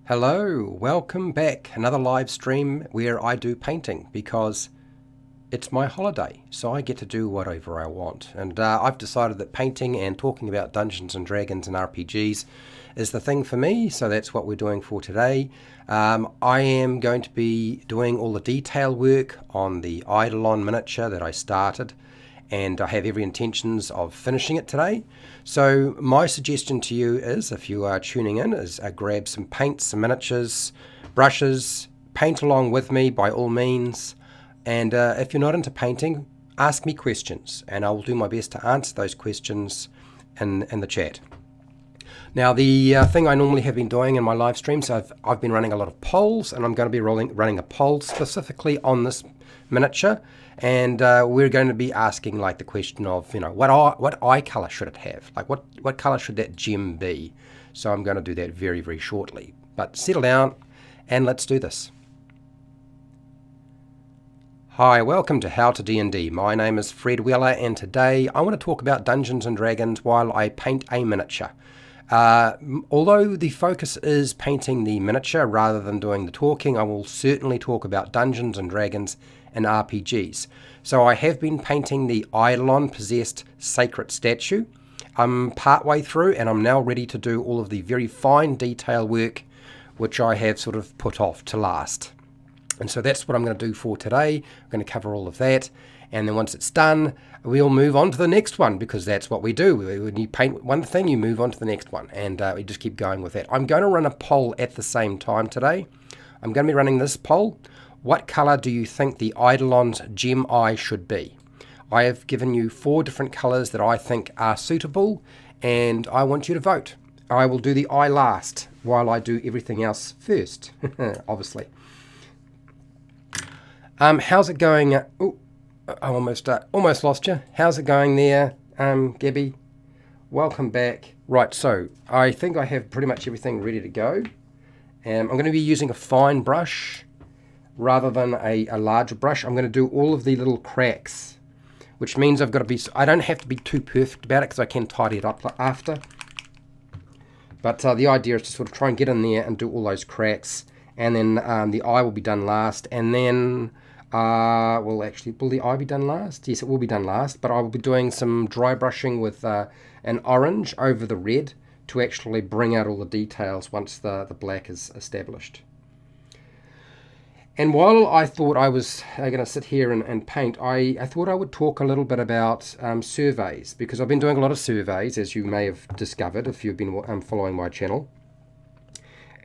Hello, welcome back. Another live stream where I do painting because it's my holiday, so I get to do whatever I want. And I've decided that painting and talking about Dungeons and Dragons and RPGs is the thing for me, so that's what we're doing for today. I am going to be doing all the detail work on the Eidolon miniature that I started, and I have every intentions of finishing it today. So my suggestion to you is, if you are tuning in, is grab some paints, some miniatures, brushes, paint along with me by all means. And if you're not into painting, ask me questions, and I will do my best to answer those questions in the chat. Now, the thing I normally have been doing in my live streams, I've been running a lot of polls, and I'm going to be running a poll specifically on this miniature, and we're going to be asking like the question of, you know, what eye color should it have? Like what color should that gem be? So I'm going to do that very, very shortly. But settle down and let's do this. Hi, welcome to How to D&D. My name is Fred Wheeler, and today I want to talk about Dungeons and Dragons while I paint a miniature. Although the focus is painting the miniature rather than doing the talking, I will certainly talk about Dungeons and Dragons and RPGs. So I have been painting the Eidolon possessed sacred statue. I'm partway through and I'm now ready to do all of the very fine detail work which I have sort of put off to last. And so that's what I'm going to do for today. I'm going to cover all of that, and then once it's done, we'll move on to the next one, because that's what we do. When you paint one thing, you move on to the next one, and we just keep going with that. I'm going to run a poll at the same time today. I'm going to be running this poll. What color do you think the Eidolon's gem eye should be? I have given you 4 different colors that I think are suitable, and I want you to vote. I will do the eye last while I do everything else first, obviously. How's it going? Oh, I almost lost you. How's it going there, Gabby? Welcome back. Right, so I think I have pretty much everything ready to go. I'm going to be using a fine brush rather than a larger brush. I'm going to do all of the little cracks, which means I've got to be. I don't have to be too perfect about it because I can tidy it up after. But the idea is to sort of try and get in there and do all those cracks, and then the eye will be done last, and then. Well, actually, will the eye be done last? Yes, it will be done last, but I will be doing some dry brushing with an orange over the red to actually bring out all the details once the black is established. And while I thought I was going to sit here and paint, I thought I would talk a little bit about surveys, because I've been doing a lot of surveys, as you may have discovered if you've been following my channel.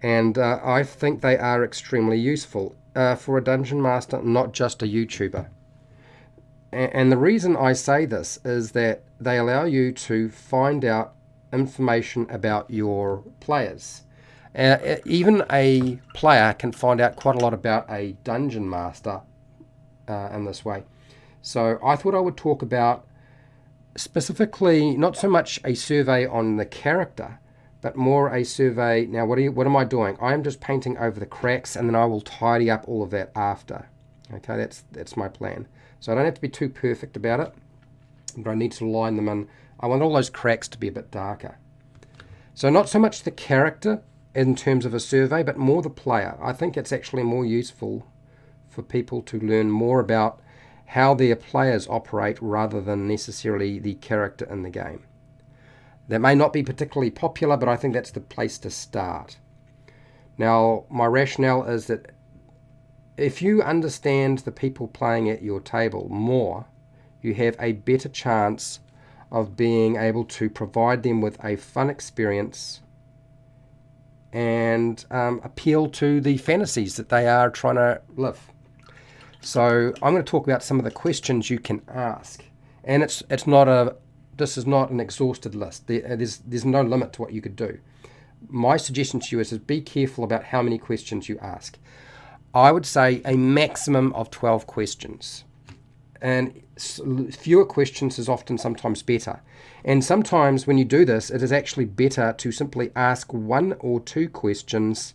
And I think they are extremely useful for a dungeon master, not just a YouTuber. And the reason I say this is that they allow you to find out information about your players. Even a player can find out quite a lot about a dungeon master in this way. So I thought I would talk about specifically not so much a survey on the character, but more a survey. Now, what am I doing? I am just painting over the cracks, and then I will tidy up all of that after. Okay, that's my plan. So I don't have to be too perfect about it, but I need to line them in. I want all those cracks to be a bit darker. So not so much the character in terms of a survey, but more the player. I think it's actually more useful for people to learn more about how their players operate rather than necessarily the character in the game. That may not be particularly popular, but I think that's the place to start. Now, my rationale is that if you understand the people playing at your table more, you have a better chance of being able to provide them with a fun experience and appeal to the fantasies that they are trying to live. So I'm going to talk about some of the questions you can ask. And this is not an exhausted list. There's no limit to what you could do. My suggestion to you is be careful about how many questions you ask. I would say a maximum of 12 questions. And fewer questions is often sometimes better. And sometimes when you do this, it is actually better to simply ask 1 or 2 questions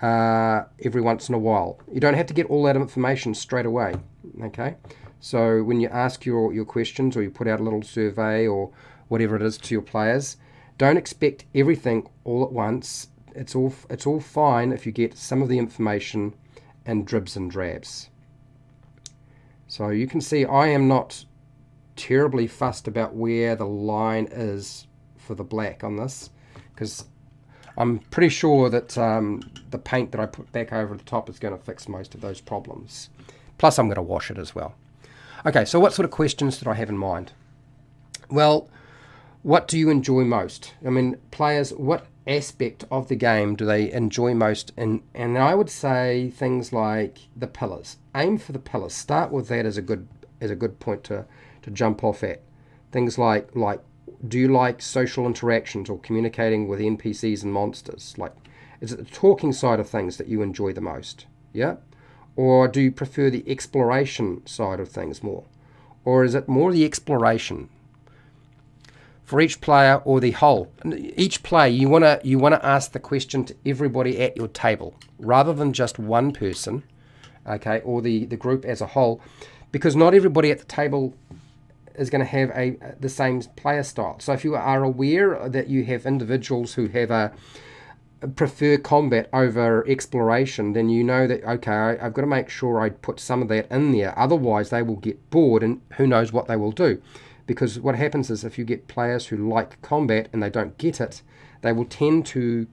every once in a while. You don't have to get all that information straight away. Okay? So when you ask your questions, or you put out a little survey or whatever it is to your players, don't expect everything all at once. it's all fine if you get some of the information in dribs and drabs. So you can see I am not terribly fussed about where the line is for the black on this, because I'm pretty sure that the paint that I put back over the top is going to fix most of those problems. Plus I'm going to wash it as well. Okay, so what sort of questions did I have in mind? Well, what do you enjoy most? I mean, players, what aspect of the game do they enjoy most? And I would say things like the pillars. Aim for the pillars. Start with that as a good point to jump off at. Things like do you like social interactions or communicating with NPCs and monsters? Like, is it the talking side of things that you enjoy the most? Yeah? Or do you prefer the exploration side of things more? Or is it more the exploration? For each player or the whole, each player, you want to ask the question to everybody at your table rather than just one person, okay, or the group as a whole, because not everybody at the table is going to have the same player style. So if you are aware that you have individuals who have prefer combat over exploration, then you know that, okay, I've got to make sure I put some of that in there. Otherwise, they will get bored, and who knows what they will do. Because what happens is if you get players who like combat and they don't get it, they will tend to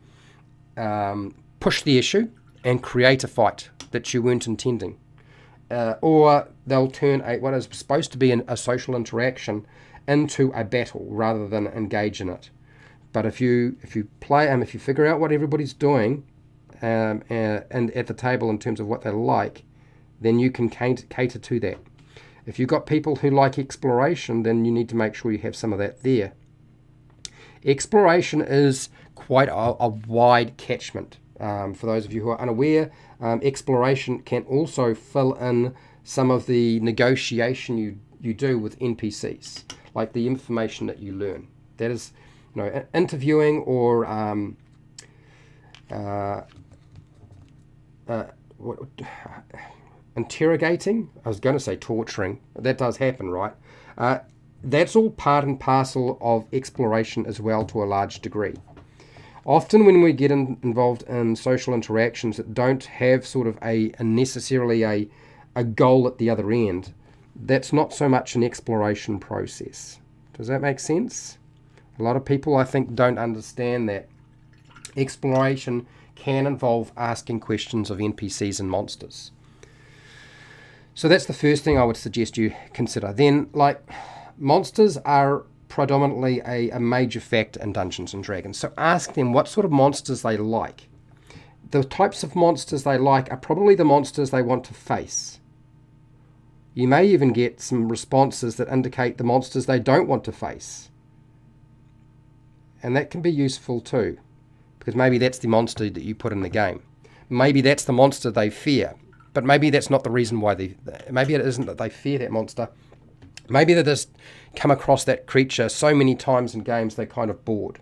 push the issue and create a fight that you weren't intending. Or they'll turn what is supposed to be a social interaction into a battle rather than engage in it. But if you play if you figure out what everybody's doing and at the table in terms of what they like, then you can cater to that. If you've got people who like exploration, then you need to make sure you have some of that there. Exploration is quite a wide catchment. For those of you who are unaware, exploration can also fill in some of the negotiation you do with NPCs, like the information that you learn. That is, interviewing or interrogating. I was going to say torturing. That does happen, right? That's all part and parcel of exploration as well, to a large degree. Often when we get involved in social interactions that don't have sort of necessarily a goal at the other end, that's not so much an exploration process. Does that make sense? A lot of people, I think, don't understand that exploration can involve asking questions of NPCs and monsters. So that's the first thing I would suggest you consider. Then, monsters are predominantly a major factor in Dungeons & Dragons. So ask them what sort of monsters they like. The types of monsters they like are probably the monsters they want to face. You may even get some responses that indicate the monsters they don't want to face. And that can be useful too, because maybe that's the monster that you put in the game. Maybe that's the monster they fear. But maybe that's not the reason why maybe it isn't that they fear that monster. Maybe they just come across that creature so many times in games they're kind of bored.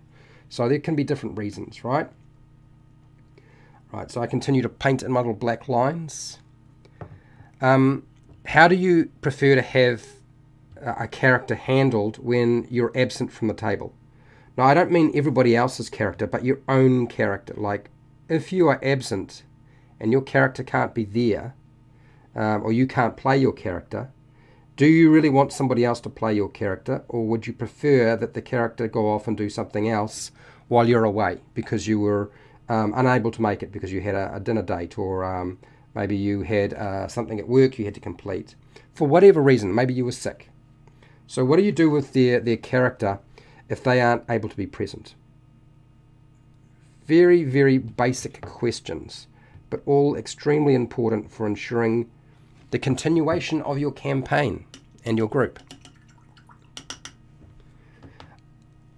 So there can be different reasons, right? Right, so I continue to paint in my little black lines. How do you prefer to have a character handled when you're absent from the table? Now, I don't mean everybody else's character, but your own character. Like, if you are absent and your character can't be there, or you can't play your character, do you really want somebody else to play your character, or would you prefer that the character go off and do something else while you're away because you were unable to make it because you had a dinner date, or maybe you had something at work you had to complete? For whatever reason, maybe you were sick. So what do you do with their character if they aren't able to be present? Very, very basic questions, but all extremely important for ensuring the continuation of your campaign and your group.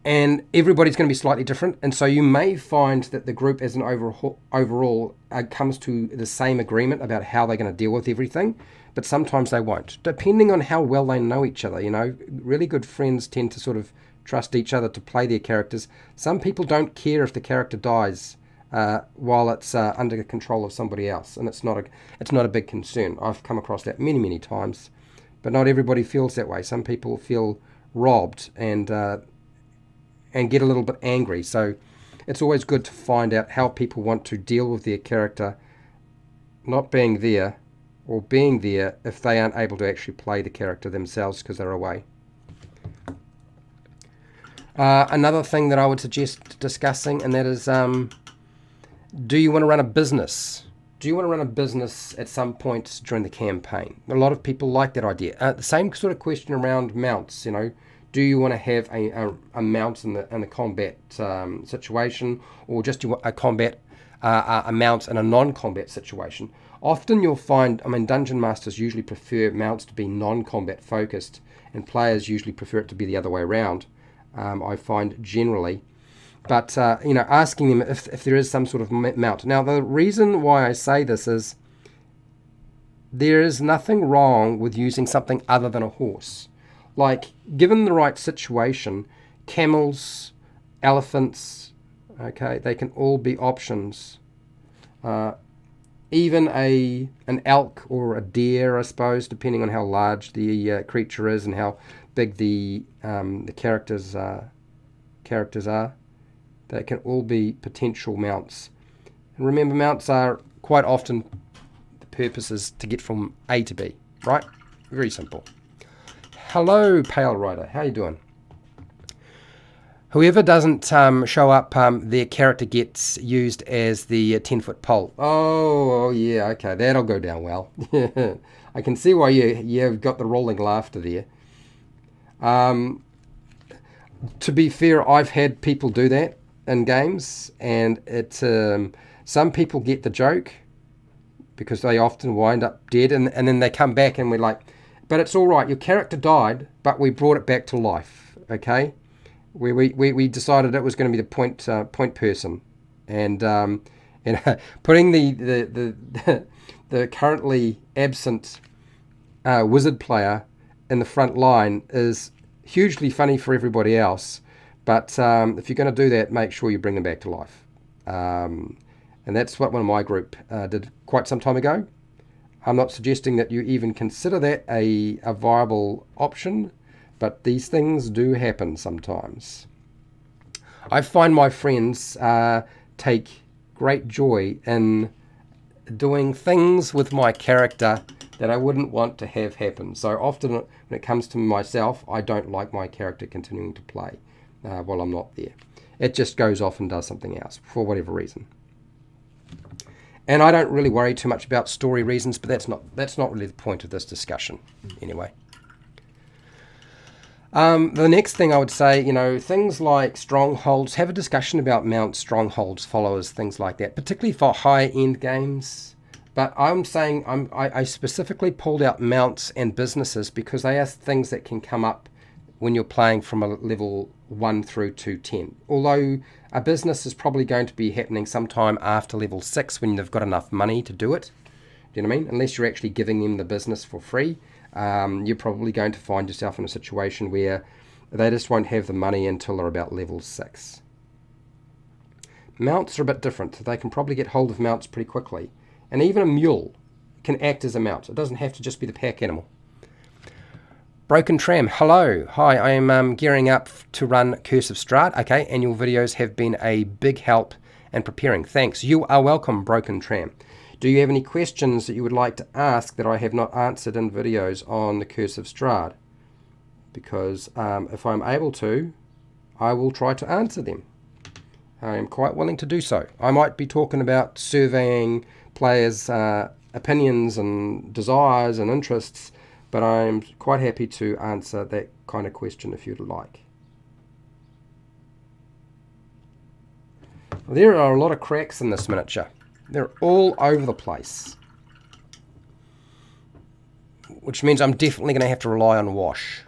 And everybody's going to be slightly different, and so you may find that the group as an overall comes to the same agreement about how they're going to deal with everything, but sometimes they won't, depending on how well they know each other. Really good friends tend to sort of trust each other to play their characters. Some people don't care if the character dies while it's under control of somebody else, and it's not a big concern. I've come across that many, many times, but not everybody feels that way. Some people feel robbed and get a little bit angry. So it's always good to find out how people want to deal with their character not being there, or being there if they aren't able to actually play the character themselves because they're away. Another thing that I would suggest discussing, and that is, do you want to run a business? Do you want to run a business at some point during the campaign? A lot of people like that idea. The same sort of question around mounts, you know. Do you want to have a mount in the combat situation, or just a mount in a non-combat situation? Often you'll find, I mean, dungeon masters usually prefer mounts to be non-combat focused, and players usually prefer it to be the other way around. I find generally, but you know, asking them if there is some sort of mount. Now, the reason why I say this is there is nothing wrong with using something other than a horse. Like, given the right situation, camels, elephants, okay, they can all be options. Even an elk or a deer, I suppose, depending on how large the creature is and how big the characters are, they can all be potential mounts. And remember, mounts are quite often the purpose is to get from A to B, right? Very simple. Hello, Pale Rider. How you doing? Whoever doesn't show up, their character gets used as the 10-foot pole. Oh, yeah, okay. That'll go down well. I can see why you've got the rolling laughter there. To be fair, I've had people do that in games, and some people get the joke because they often wind up dead, and then they come back and we're like, but it's all right. Your character died, but we brought it back to life, okay? We decided it was going to be the point person, and putting the currently absent wizard player in the front line is hugely funny for everybody else. But if you're going to do that, make sure you bring them back to life. And that's what one of my group did quite some time ago. I'm not suggesting that you even consider that a viable option, but these things do happen sometimes. I find my friends take great joy in doing things with my character that I wouldn't want to have happen. So often when it comes to myself, I don't like my character continuing to play while I'm not there. It just goes off and does something else for whatever reason. And I don't really worry too much about story reasons, but that's not really the point of this discussion anyway. The next thing I would say, you know, things like strongholds, have a discussion about mounts, strongholds, followers, things like that, particularly for high-end games. But I'm saying I specifically pulled out mounts and businesses because they are things that can come up when you're playing from a level 1 through to 10. Although a business is probably going to be happening sometime after level 6 when they've got enough money to do it. Do you know what I mean? Unless you're actually giving them the business for free. You're probably going to find yourself in a situation where they just won't have the money until they're about level 6. Mounts are a bit different. They can probably get hold of mounts pretty quickly. And even a mule can act as a mount. It doesn't have to just be the pack animal. Broken Tram, hello. Hi, I am gearing up to run Curse of Strahd. Okay, and your videos have been a big help in preparing. Thanks. You are welcome, Broken Tram. Do you have any questions that you would like to ask that I have not answered in videos on the Curse of Strahd? Because if I'm able to, I will try to answer them. I am quite willing to do so. I might be talking about surveying players' opinions and desires and interests, but I'm quite happy to answer that kind of question if you'd like. Well, there are a lot of cracks in this miniature. They're all over the place. Which means I'm definitely going to have to rely on wash.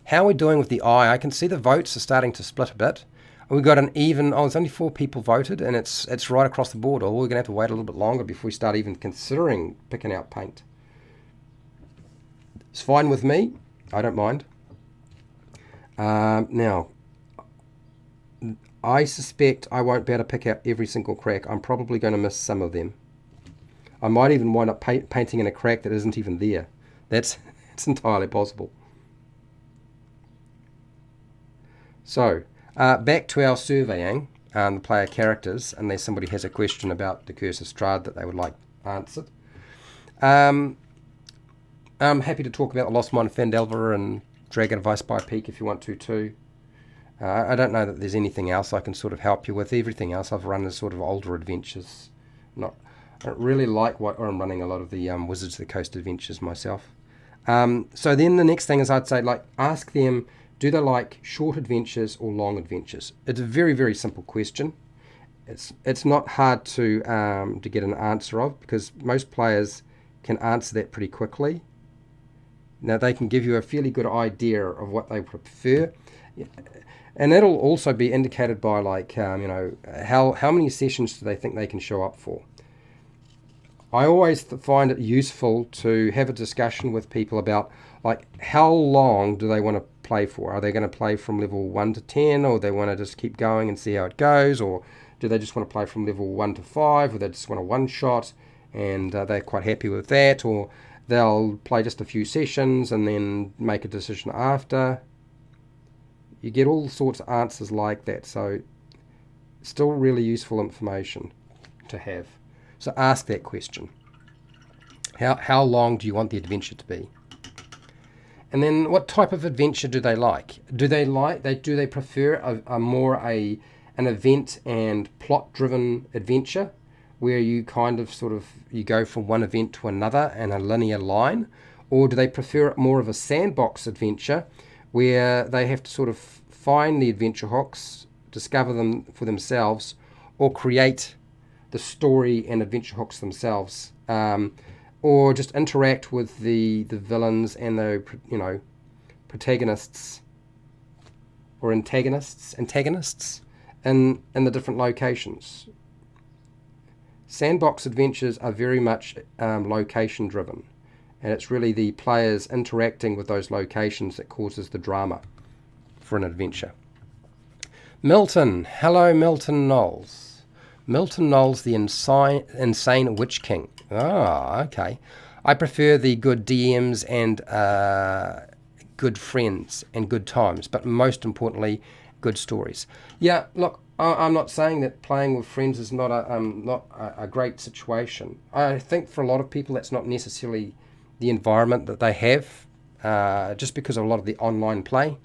How are we doing with the eye? I can see the votes are starting to split a bit. We've got an even, there's only 4 people voted, and it's right across the board. Or we're going to have to wait a little bit longer before we start even considering picking out paint. It's fine with me. I don't mind. Now, I suspect I won't be able to pick out every single crack. I'm probably going to miss some of them. I might even wind up painting in a crack that isn't even there. That's entirely possible. So, back to our surveying. the player characters, unless somebody has a question about the Curse of Strahd that they would like answered. I'm happy to talk about the Lost Mine of Phandelver and Dragon of Icespire Peak if you want to too. I don't know that there's anything else I can sort of help you with. Everything else I've run is sort of older adventures. I don't really like what I'm running a lot of the Wizards of the Coast adventures myself. So then the next thing is I'd say, like, ask them, do they like short adventures or long adventures? It's a very, very simple question. It's not hard to get an answer of, because most players can answer that pretty quickly. Now they can give you a fairly good idea of what they prefer. And that'll also be indicated by, like, how many sessions do they think they can show up for. I always find it useful to have a discussion with people about, like, how long do they want to play for? Are they going to play from level 1 to 10, or they want to just keep going and see how it goes, or do they just want to play from level 1 to 5, or they just want a one-shot and they're quite happy with that, or they'll play just a few sessions and then make a decision after. You get all sorts of answers like that, so still really useful information to have. So ask that question. How long do you want the adventure to be? And then what type of adventure do they like? Do they prefer an event and plot driven adventure where you kind of you go from one event to another in a linear line? Or do they prefer more of a sandbox adventure where they have to sort of find the adventure hooks, discover them for themselves, or create the story and adventure hooks themselves, or just interact with the villains and the protagonists or antagonists in the different locations. Sandbox adventures are very much location driven, and it's really the players interacting with those locations that causes the drama for an adventure. Milton. Hello, Milton Knowles. Milton Knowles, the insane Witch King. Okay. I prefer the good DMs and good friends and good times, but most importantly, good stories. Yeah, look, I'm not saying that playing with friends is not a great situation. I think for a lot of people that's not necessarily the environment that they have, just because of a lot of the online play.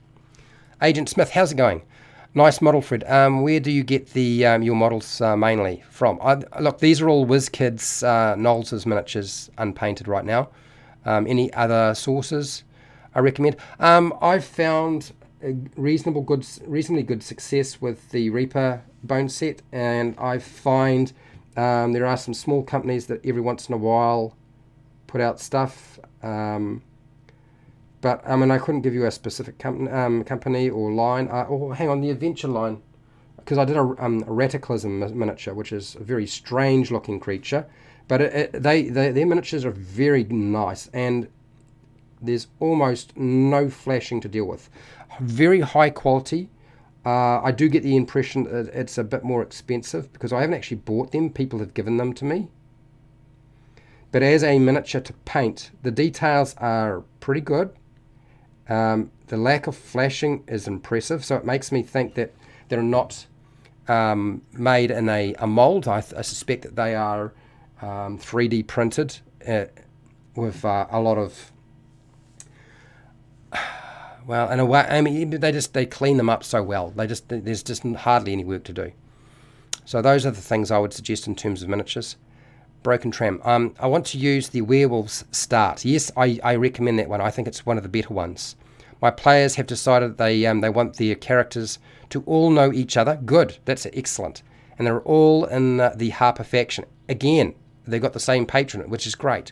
Agent Smith, how's it going? Nice model, Fred. Where do you get the your models mainly from? Look, these are all WizKids Nolzur's miniatures, unpainted right now. Any other sources I recommend? I've found reasonably good success with the Reaper bone set, and I find there are some small companies that every once in a while put out stuff. But I couldn't give you a specific company or line. Hang on, the adventure line, because I did a Radicalism miniature, which is a very strange looking creature, but their miniatures are very nice, and there's almost no flashing to deal with. Very high quality. I do get the impression that it's a bit more expensive because I haven't actually bought them. People have given them to me. But as a miniature to paint, the details are pretty good. The lack of flashing is impressive, so it makes me think that they're not made in a mold. I suspect that they are 3D printed with a lot of, well, in a way, they clean them up so well. There's just hardly any work to do. So those are the things I would suggest in terms of miniatures. Broken Tram. I want to use the Werewolves Start. Yes, I recommend that one. I think it's one of the better ones. My players have decided they want their characters to all know each other. Good, that's excellent. And they're all in the Harper faction. Again, they've got the same patron, which is great.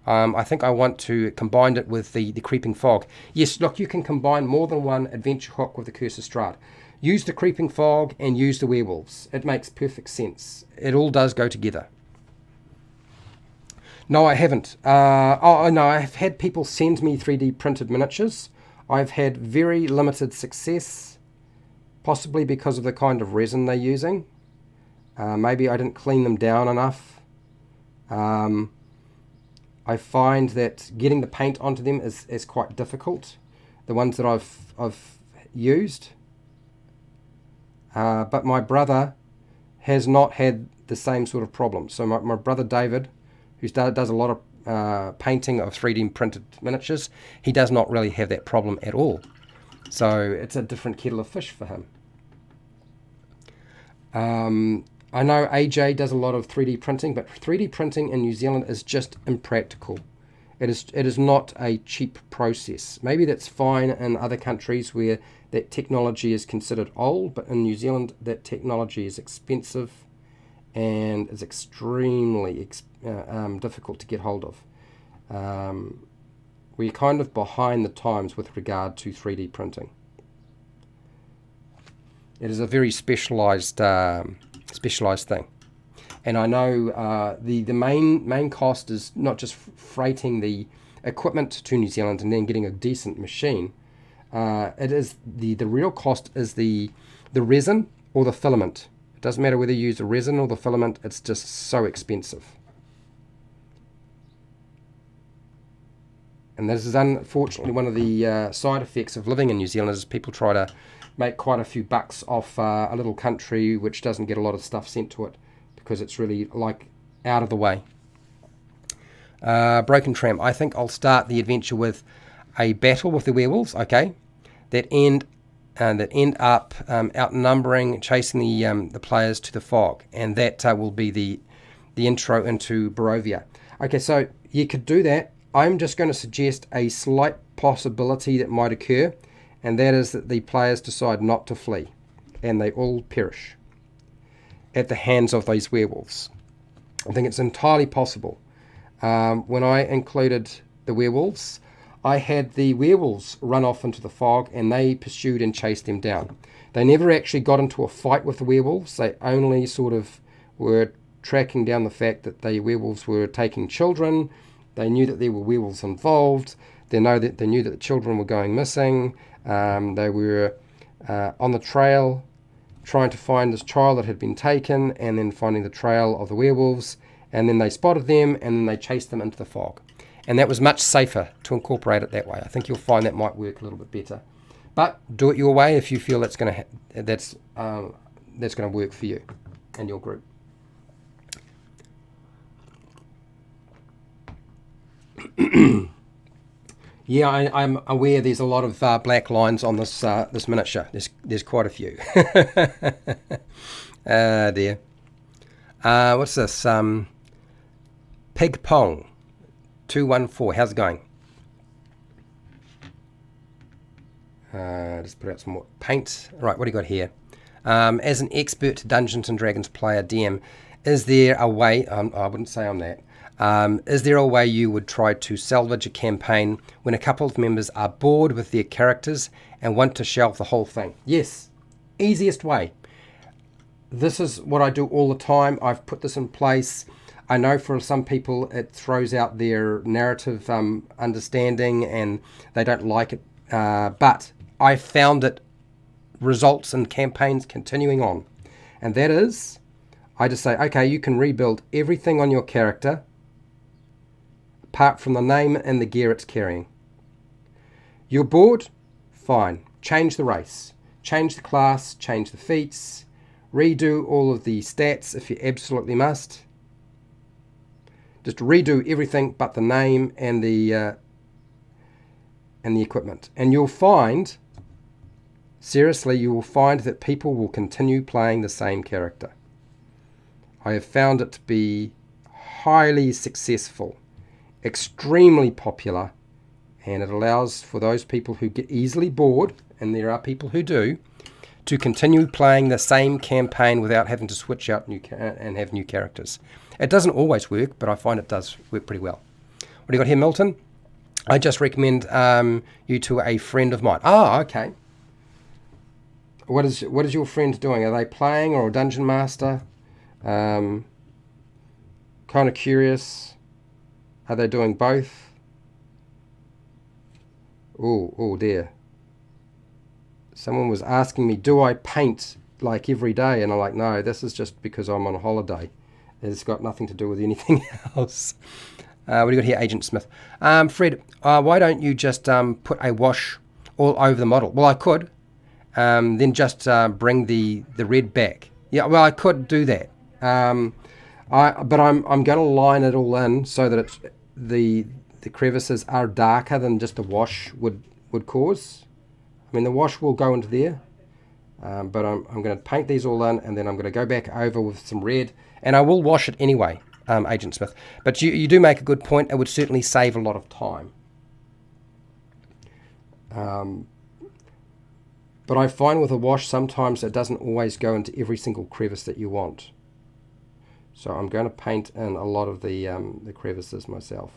I think I want to combine it with the Creeping Fog. Yes, look, you can combine more than one adventure hook with the Curse of Strahd. Use the Creeping Fog and use the Werewolves. It makes perfect sense. It all does go together. No, I haven't. No, I've had people send me 3D printed miniatures. I've had very limited success, possibly because of the kind of resin they're using. Maybe I didn't clean them down enough. I find that getting the paint onto them is quite difficult. The ones that I've used. but my brother has not had the same sort of problem. So my brother David, who does a lot of painting of 3D printed miniatures, he does not really have that problem at all. So it's a different kettle of fish for him. I know AJ does a lot of 3D printing, but 3D printing in New Zealand is just impractical. It is not a cheap process. Maybe that's fine in other countries where that technology is considered old, but in New Zealand that technology is expensive and is extremely difficult to get hold of. We're kind of behind the times with regard to 3D printing. It is a very specialized thing. And I know the main cost is not just freighting the equipment to New Zealand and then getting a decent machine. It is the real cost is the resin or the filament. It doesn't matter whether you use the resin or the filament, it's just so expensive. And this is unfortunately one of the side effects of living in New Zealand, is people try to make quite a few bucks off a little country which doesn't get a lot of stuff sent to it, because it's really like out of the way. Broken Tramp. I think I'll start the adventure with a battle with the werewolves, okay, that end up outnumbering, chasing the players to the fog, and that will be the intro into Barovia. Okay, so you could do that. I'm just going to suggest a slight possibility that might occur, and that is that the players decide not to flee, and they all perish at the hands of these werewolves. I think it's entirely possible. When I included the werewolves, I had the werewolves run off into the fog, and they pursued and chased them down. They never actually got into a fight with the werewolves. They only sort of were tracking down the fact that the werewolves were taking children. They knew that there were werewolves involved. They knew that the children were going missing. They were on the trail trying to find this child that had been taken, and then finding the trail of the werewolves, and then they spotted them, and then they chased them into the fog. And that was much safer to incorporate it that way. I think you'll find that might work a little bit better. But do it your way if you feel that's going to work for you and your group. Yeah, I'm aware there's a lot of black lines on this this miniature. There's quite a few. Dear. What's this? Pig Pong 214. How's it going? Just put out some more paint. Right, what do you got here? As an expert Dungeons and Dragons player DM, is there a way? I wouldn't say I'm that. Is there a way you would try to salvage a campaign when a couple of members are bored with their characters and want to shelve the whole thing? Yes, easiest way. This is what I do all the time. I've put this in place. I know for some people it throws out their narrative understanding and they don't like it, but I found it results in campaigns continuing on. And that is, I just say, okay, you can rebuild everything on your character apart from the name and the gear it's carrying. You're bored? Fine. Change the race. Change the class. Change the feats. Redo all of the stats if you absolutely must. Just redo everything but the name and the equipment. And you'll find, seriously, you will find that people will continue playing the same character. I have found it to be highly successful, extremely popular, and it allows for those people who get easily bored, and there are people who do, to continue playing the same campaign without having to switch out and have new characters. It doesn't always work, but I find it does work pretty well. What do you got here, Milton? I just recommend you to a friend of mine. Ah, okay. What is your friend doing? Are they playing or a dungeon master? Kind of curious. Are they doing both? Oh dear. Someone was asking me, do I paint like every day? And I'm like, no, this is just because I'm on holiday. It's got nothing to do with anything else. What do you got here, Agent Smith? Fred, why don't you just put a wash all over the model? Well, I could. then just bring the red back. Yeah, well, I could do that. But I'm going to line it all in so that it's the crevices are darker than just the wash would cause. I mean, the wash will go into there, but I'm going to paint these all in, and then I'm going to go back over with some red, and I will wash it anyway, Agent Smith. But you do make a good point. It would certainly save a lot of time. But I find with a wash sometimes it doesn't always go into every single crevice that you want. So I'm going to paint in a lot of the crevices myself.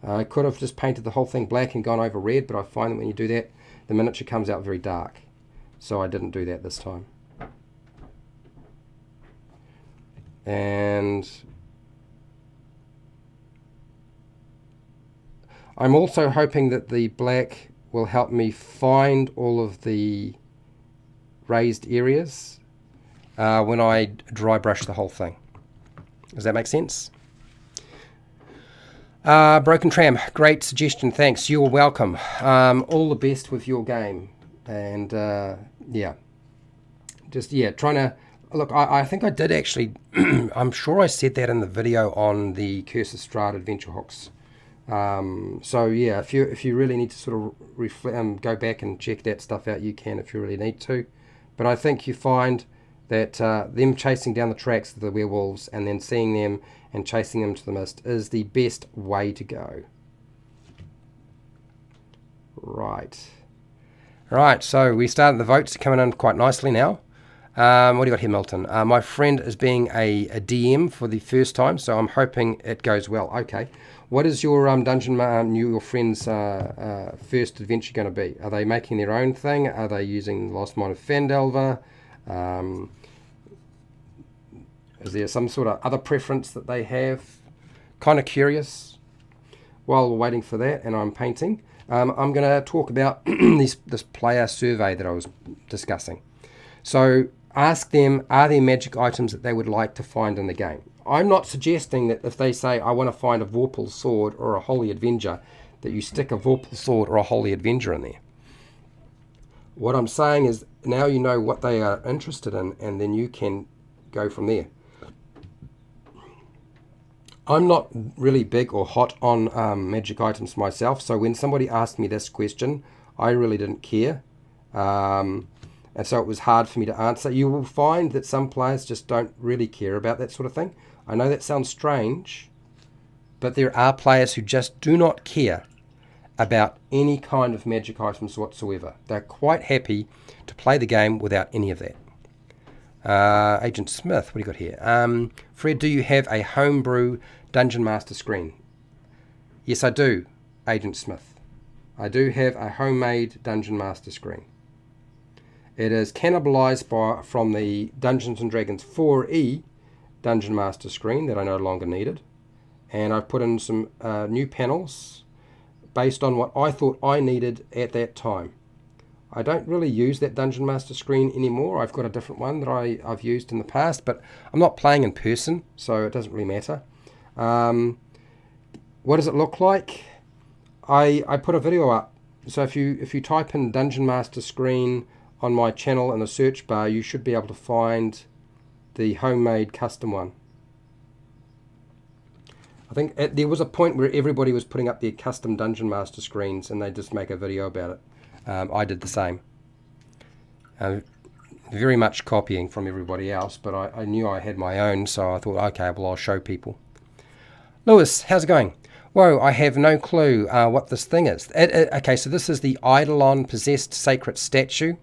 I could have just painted the whole thing black and gone over red, but I find that when you do that, the miniature comes out very dark. So I didn't do that this time. And I'm also hoping that the black will help me find all of the raised areas when I dry brush the whole thing. Does that make sense? Broken Tram, great suggestion, thanks. You're welcome. All the best with your game. And yeah, trying to look. I think I did actually. I'm sure I said that in the video on the Curse of Strahd adventure hooks. So yeah, if you really need to sort of go back and check that stuff out, you can if you really need to. But I think you find that them chasing down the tracks of the werewolves and then seeing them and chasing them to the mist is the best way to go. Right, so we started. The votes are coming in quite nicely now. What do you got here, Milton? My friend is being a DM for the first time, so I'm hoping it goes well. Okay. What is your your friend's first adventure going to be? Are they making their own thing? Are they using Lost Mine of Phandelver? Is there some sort of other preference that they have? Kind of curious. While we're waiting for that, and I'm painting, I'm going to talk about this player survey that I was discussing. So ask them, are there magic items that they would like to find in the game? I'm not suggesting that if they say, I want to find a Vorpal sword or a Holy Avenger, that you stick a Vorpal sword or a Holy Avenger in there. What I'm saying is, now you know what they are interested in, and then you can go from there. I'm not really big or hot on magic items myself, so when somebody asked me this question, I really didn't care. And so it was hard for me to answer. You will find that some players just don't really care about that sort of thing. I know that sounds strange, but there are players who just do not care about any kind of magic items whatsoever. They're quite happy to play the game without any of that. Agent Smith, what do you got here? Fred, do you have a homebrew Dungeon Master screen? Yes, I do, Agent Smith. I do have a homemade Dungeon Master screen. It is cannibalized from the Dungeons & Dragons 4E Dungeon Master screen that I no longer needed. And I've put in some new panels based on what I thought I needed at that time. I don't really use that Dungeon Master screen anymore. I've got a different one that I've used in the past, but I'm not playing in person, so it doesn't really matter. What does it look like? I put a video up. So if you type in Dungeon Master screen on my channel in the search bar, you should be able to find the homemade custom one. I think there was a point where everybody was putting up their custom Dungeon Master screens and they just make a video about it. I did the same. Very much copying from everybody else, but I knew I had my own, so I thought, okay, well, I'll show people. Lewis, how's it going? Whoa, I have no clue what this thing is. Okay, so this is the Eidolon Possessed Sacred Statue.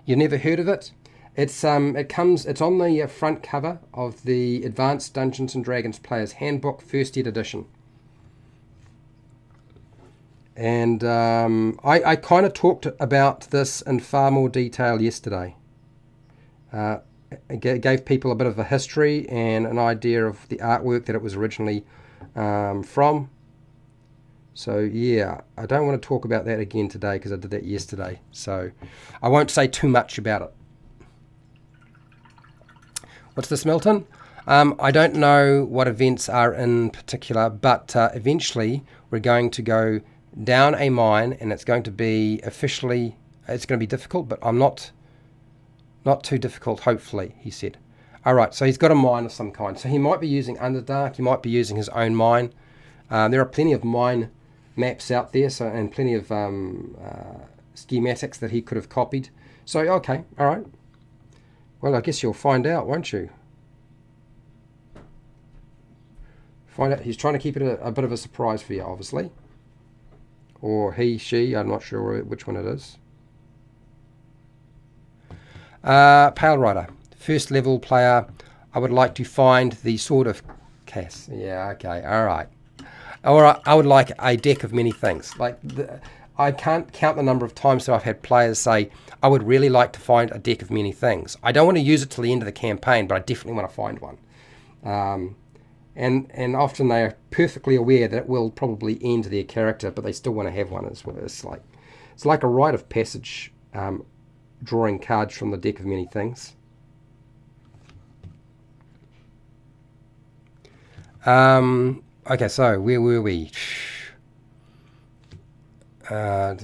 You've never heard of it? It's on the front cover of the Advanced Dungeons & Dragons Player's Handbook, 1st Ed edition. And I kind of talked about this in far more detail yesterday. It gave people a bit of a history and an idea of the artwork that it was originally from. So yeah, I don't want to talk about that again today because I did that yesterday. So I won't say too much about it. What's this, Milton? I don't know what events are in particular, but eventually we're going to go down a mine and it's going to be officially It's going to be difficult, but I'm not too difficult, hopefully, he said. All right, so he's got a mine of some kind. So he might be using Underdark. He might be using his own mine. There are plenty of mine maps out there, so and plenty of schematics that he could have copied. So, okay, all right. Well, I guess you'll find out, won't you? Find out. He's trying to keep it a bit of a surprise for you, obviously. Or he, she, I'm not sure which one it is. Pale Rider. First level player. I would like to find the Sword of Cass. Yeah, okay, all right. Or I would like a deck of many things. Like I can't count the number of times that I've had players say, I would really like to find a deck of many things. I don't want to use it till the end of the campaign, but I definitely want to find one. And often they are perfectly aware that it will probably end their character, but they still want to have one as well. It's like a rite of passage, drawing cards from the deck of many things. Okay, so where were we? I'm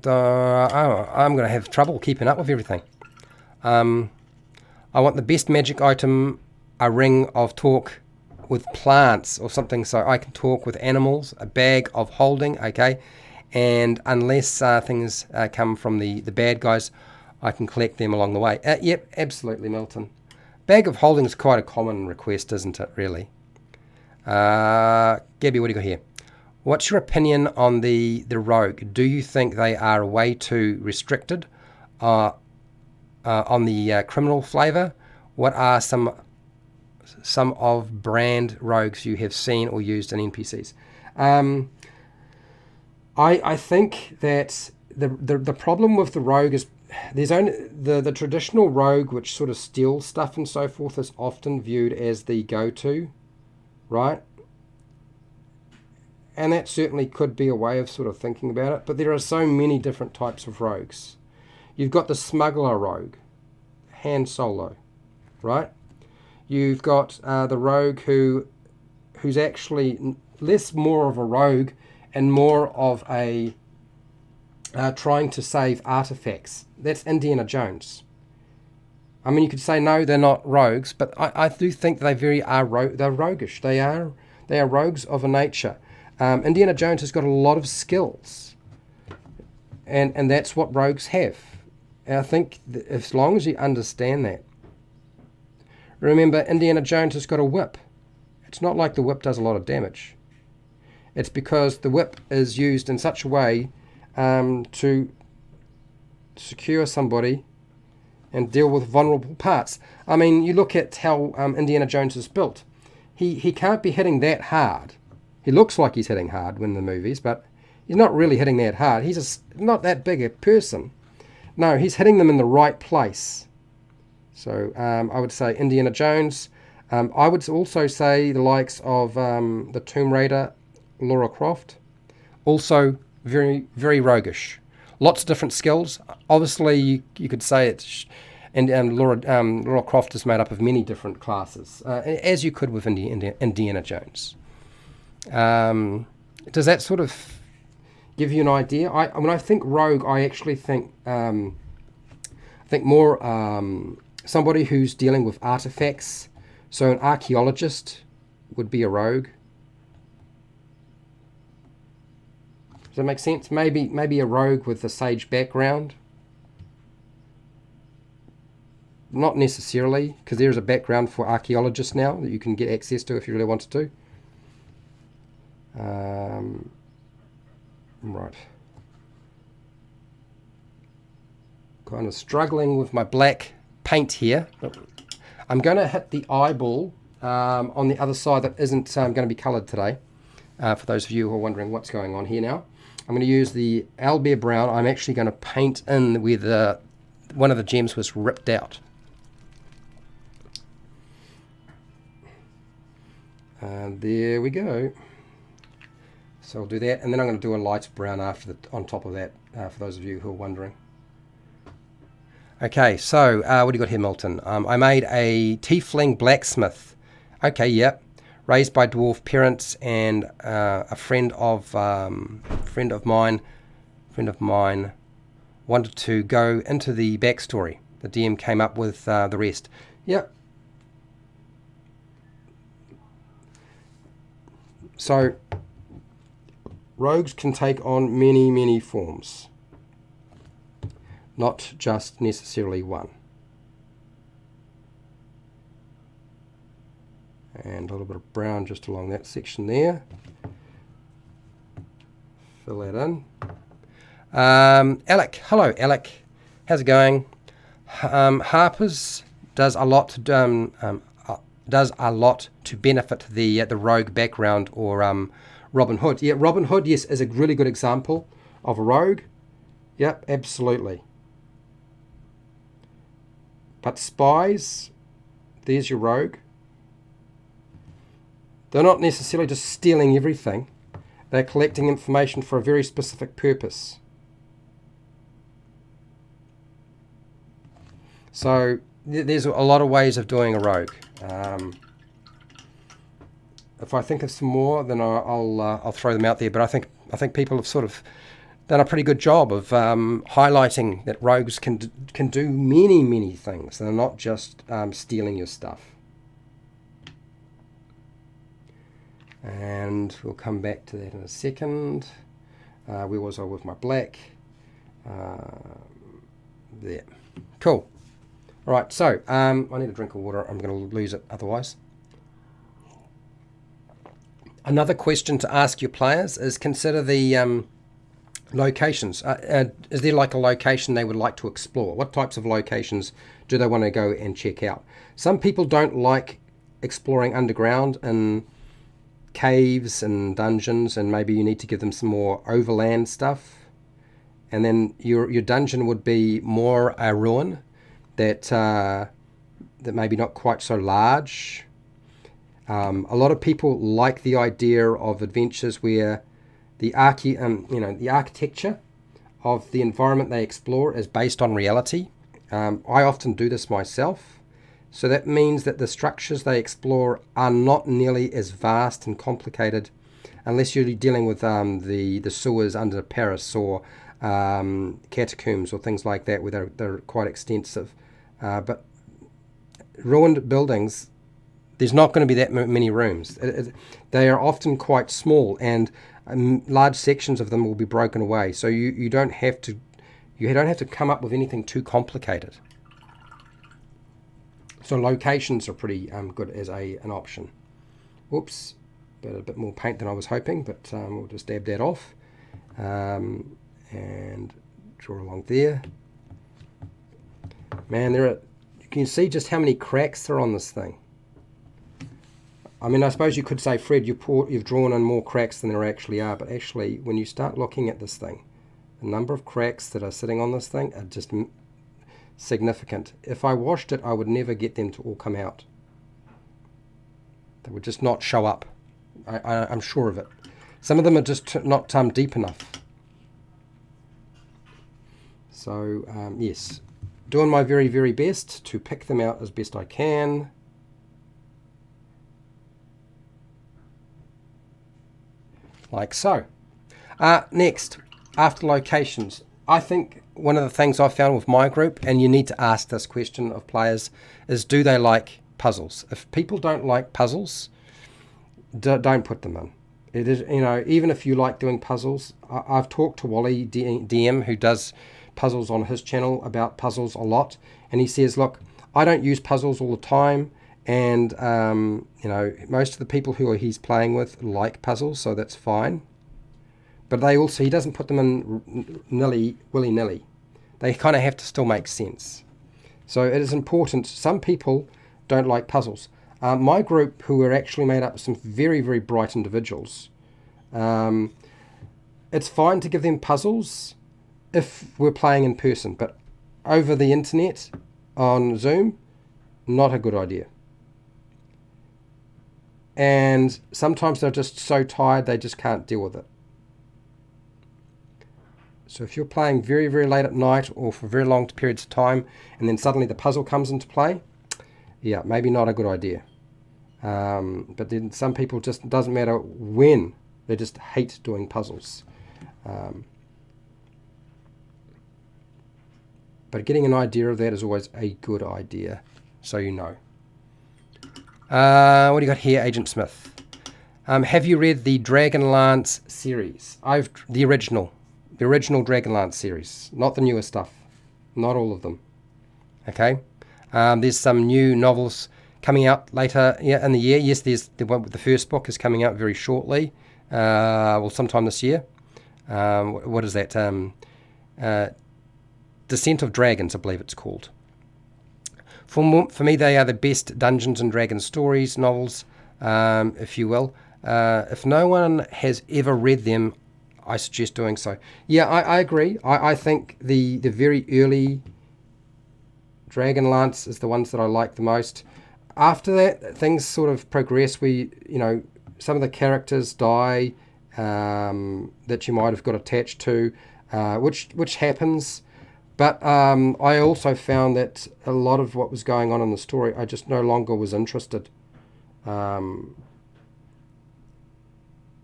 going to have trouble keeping up with everything. I want the best magic item, a ring of talk with plants or something, so I can talk with animals, a bag of holding, okay, and unless things come from the bad guys, I can collect them along the way. Yep, absolutely, Milton. Bag of holding is quite a common request, isn't it, really? Gabby, what do you got here? What's your opinion on the rogue? Do you think they are way too restricted on the criminal flavour? What are some of brand rogues you have seen or used in NPCs? I think that the problem with the rogue is there's only the traditional rogue, which sort of steals stuff and so forth, is often viewed as the go-to, right? And that certainly could be a way of sort of thinking about it. But there are so many different types of rogues. You've got the smuggler rogue, hand solo, right? You've got the rogue who's actually less more of a rogue and more of a trying to save artifacts. That's Indiana Jones. I mean, you could say no, they're not rogues, but I do think they're roguish. They are rogues of a nature. Indiana Jones has got a lot of skills, and that's what rogues have. And I think as long as you understand that. Remember, Indiana Jones has got a whip. It's not like the whip does a lot of damage. It's because the whip is used in such a way to secure somebody and deal with vulnerable parts. I mean, you look at how Indiana Jones is built. He can't be hitting that hard. He looks like he's hitting hard in the movies, but he's not really hitting that hard. He's just not that big a person. No, he's hitting them in the right place. So I would say Indiana Jones. I would also say the likes of the Tomb Raider, Lara Croft. Also very, very roguish. Lots of different skills. Obviously, you could say it's... And Lara Croft is made up of many different classes, as you could with Indiana Jones. Does that sort of give you an idea? When I think rogue, I actually think more somebody who's dealing with artifacts. So an archaeologist would be a rogue. Does that make sense? Maybe a rogue with a sage background. Not necessarily, because there is a background for archaeologists now that you can get access to if you really wanted to. Right. Kind of struggling with my black paint here. I'm going to hit the eyeball on the other side that isn't going to be coloured today. For those of you who are wondering what's going on here now. I'm going to use the Owlbear Brown. I'm actually going to paint in where one of the gems was ripped out. And there we go. So I'll do that, and then I'm going to do a light brown on top of that, for those of you who are wondering. Okay, so what do you got here, Milton? I made a Tiefling blacksmith. Okay, yep. Raised by dwarf parents, and a friend of mine wanted to go into the backstory. The DM came up with the rest. Yep. So, rogues can take on many, many forms. Not just necessarily one. And a little bit of brown just along that section there. Fill that in. Alec, hello Alec, how's it going? Harper's does a lot to benefit the rogue background, or Robin Hood. Yeah, Robin Hood, yes, is a really good example of a rogue. Yep, absolutely. But spies, there's your rogue. They're not necessarily just stealing everything. They're collecting information for a very specific purpose. So there's a lot of ways of doing a rogue. If I think of some more, then I'll throw them out there. But I think people have sort of done a pretty good job of highlighting that rogues can do many, many things. They're not just stealing your stuff. And we'll come back to that in a second. Where was I with my black? There. Cool. All right, so I need a drink of water. I'm going to lose it otherwise. Another question to ask your players is consider the locations. Is there like a location they would like to explore? What types of locations do they want to go and check out? Some people don't like exploring underground and caves and dungeons, and maybe you need to give them some more overland stuff. And then your dungeon would be more a ruin that maybe not quite so large. A lot of people like the idea of adventures where the architecture of the environment they explore is based on reality. I often do this myself. So that means that the structures they explore are not nearly as vast and complicated, unless you're dealing with the sewers under Paris, or catacombs or things like that, where they're quite extensive. But ruined buildings, there's not going to be that many rooms. They are often quite small, and large sections of them will be broken away. So you don't have to come up with anything too complicated. So locations are pretty good as an option. Whoops, a bit more paint than I was hoping, but we'll just dab that off and draw along there. Man, you can see just how many cracks are on this thing. I mean, I suppose you could say, Fred, you've drawn in more cracks than there actually are, but actually, when you start looking at this thing, the number of cracks that are sitting on this thing are just significant. If I washed it, I would never get them to all come out. They would just not show up. I'm sure of it. Some of them are just not deep enough. So, yes, doing my very, very best to pick them out as best I can. Like so. Next, after locations, I think one of the things I've found with my group, and you need to ask this question of players, is do they like puzzles? If people don't like puzzles, don't put them in. It is, even if you like doing puzzles, I've talked to Wally DM, who does puzzles on his channel, about puzzles a lot, and he says, look, I don't use puzzles all the time, and most of the people who he's playing with like puzzles, so that's fine. But he doesn't put them in willy-nilly. They kind of have to still make sense. So it is important. Some people don't like puzzles. My group, who are actually made up of some very, very bright individuals, it's fine to give them puzzles if we're playing in person. But over the internet, on Zoom, not a good idea. And sometimes they're just so tired they just can't deal with it. So if you're playing very, very late at night or for very long periods of time, and then suddenly the puzzle comes into play, yeah, maybe not a good idea. But then some people just, doesn't matter when, they just hate doing puzzles. But getting an idea of that is always a good idea, so you know. What do you got here, Agent Smith? Have you read the Dragonlance series? The original Dragonlance series, not the newer stuff, not all of them. Okay, there's some new novels coming out later in the year. Yes, there's the one with the first book is coming out very shortly, well, sometime this year. What is that? Descent of Dragons, I believe it's called. For me, they are the best Dungeons and Dragons stories, novels, if you will. If no one has ever read them, I suggest doing so. Yeah, I agree. I think the very early Dragonlance is the ones that I like the most. After that, things sort of progress. Some of the characters die that you might have got attached to, which happens. But I also found that a lot of what was going on in the story, I just no longer was interested.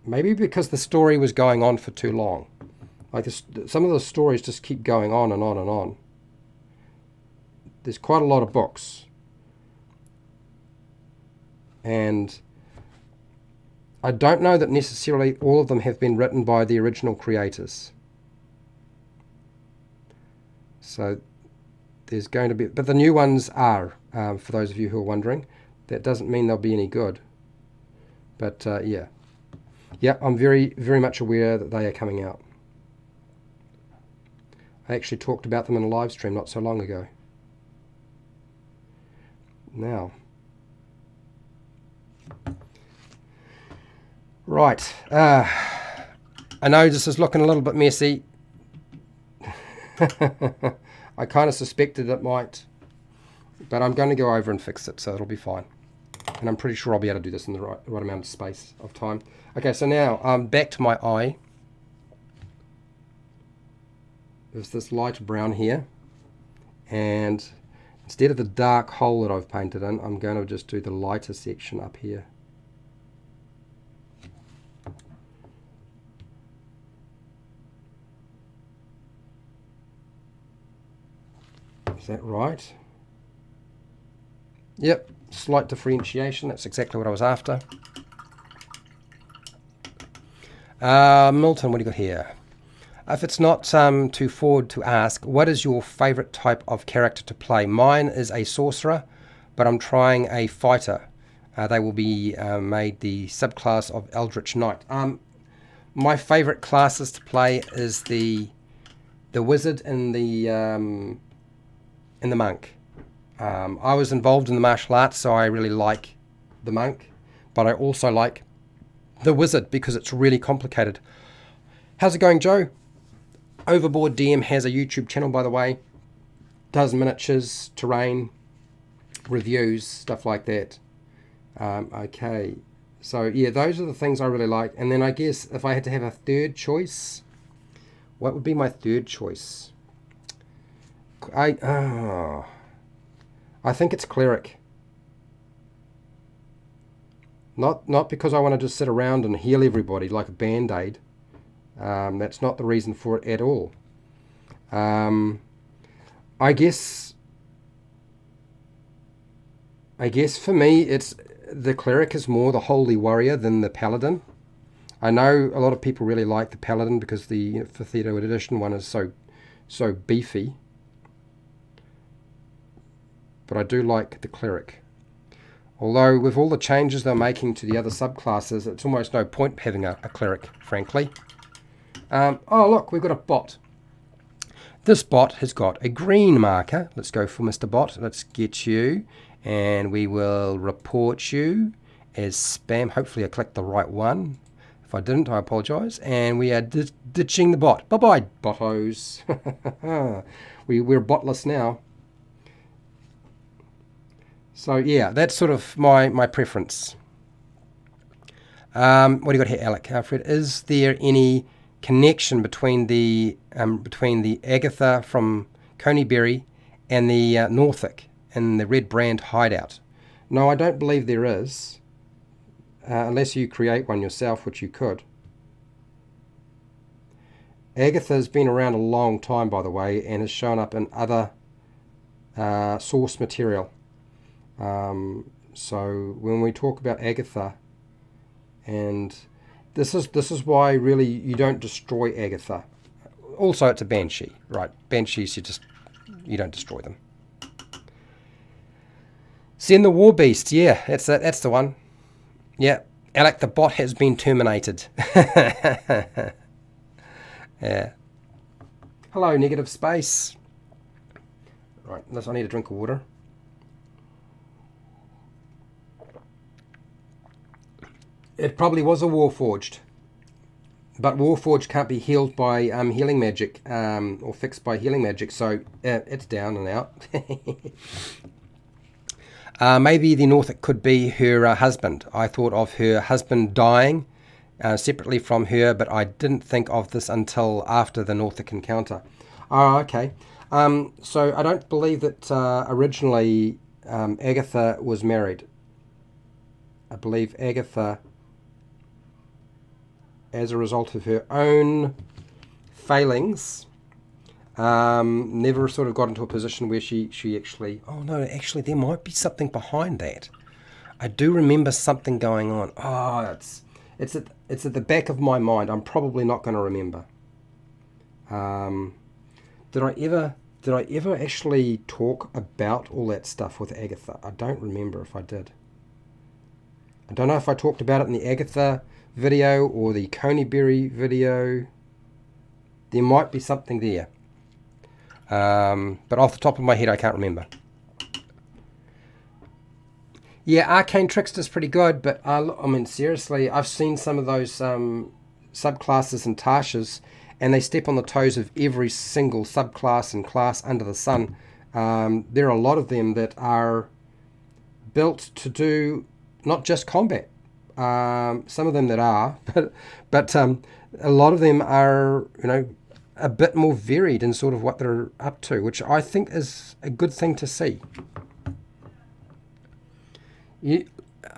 Maybe because the story was going on for too long. Like some of the stories just keep going on and on and on. There's quite a lot of books. And I don't know that necessarily all of them have been written by the original creators. So there's going to be, but the new ones are, for those of you who are wondering. That doesn't mean they'll be any good. But yeah. Yeah, I'm very, very much aware that they are coming out. I actually talked about them in a live stream not so long ago. Now. Right. I know this is looking a little bit messy. I kind of suspected it might. But I'm going to go over and fix it, so it'll be fine. And I'm pretty sure I'll be able to do this in the right amount of space of time. Okay, so now back to my eye. There's this light brown here. And instead of the dark hole that I've painted in, I'm going to just do the lighter section up here. Is that right? Yep, slight differentiation. That's exactly what I was after. Milton, what do you got here? If it's not too forward to ask, what is your favourite type of character to play? Mine is a sorcerer, but I'm trying a fighter. They will be made the subclass of Eldritch Knight. My favourite classes to play is the wizard and the monk. I was involved in the martial arts, so I really like the monk, but I also like the wizard because it's really complicated. How's it going, Joe? Overboard DM has a YouTube channel, by the way. Does miniatures, terrain, reviews, stuff like that. Okay, so yeah, those are the things I really like. And then I guess if I had to have a third choice, what would be my third choice? I think it's cleric. Not because I want to just sit around and heal everybody like a band-aid. That's not the reason for it at all. I guess for me, it's the cleric is more the holy warrior than the paladin. I know a lot of people really like the paladin because the 5th edition one is so beefy. But I do like the cleric. Although with all the changes they're making to the other subclasses, it's almost no point having a cleric, frankly. Oh look, we've got a bot. This bot has got a green marker. Let's go for Mr. Bot. Let's get you. And we will report you as spam. Hopefully I clicked the right one. If I didn't, I apologise. And we are ditching the bot. Bye-bye, bottos. We're botless now. So yeah, that's sort of my preference. What do you got here, Alec? Alfred, is there any connection between the Agatha from Coneybury and the Norfolk and the Red Brand hideout? No, I don't believe there is, unless you create one yourself, which you could. Agatha's been around a long time, by the way, and has shown up in other source material. So when we talk about Agatha, and this is why really you don't destroy Agatha. Also, it's a banshee, right? Banshees, you don't destroy them. Send the War Beast, yeah, that's the one. Yeah, Alec the bot has been terminated. Yeah. Hello, negative space. Right, unless I need a drink of water. It probably was a Warforged. But Warforged can't be healed by healing magic, or fixed by healing magic, so it's down and out. Maybe the Northic could be her husband. I thought of her husband dying separately from her, but I didn't think of this until after the Northic encounter. Oh, okay. So I don't believe that originally Agatha was married. I believe Agatha, as a result of her own failings, never sort of got into a position where she actually... Oh no, actually there might be something behind that. I do remember something going on. Oh, it's at the back of my mind. I'm probably not going to remember. Did I ever actually talk about all that stuff with Agatha? I don't remember if I did. I don't know if I talked about it in the Agatha video or the Coneyberry video. There might be something there. But off the top of my head, I can't remember. Yeah, Arcane Trickster's pretty good, but I mean, seriously, I've seen some of those subclasses and Tashas, and they step on the toes of every single subclass and class under the sun. There are a lot of them that are built to do not just combat. Some of them that are, but a lot of them are, a bit more varied in sort of what they're up to, which I think is a good thing to see.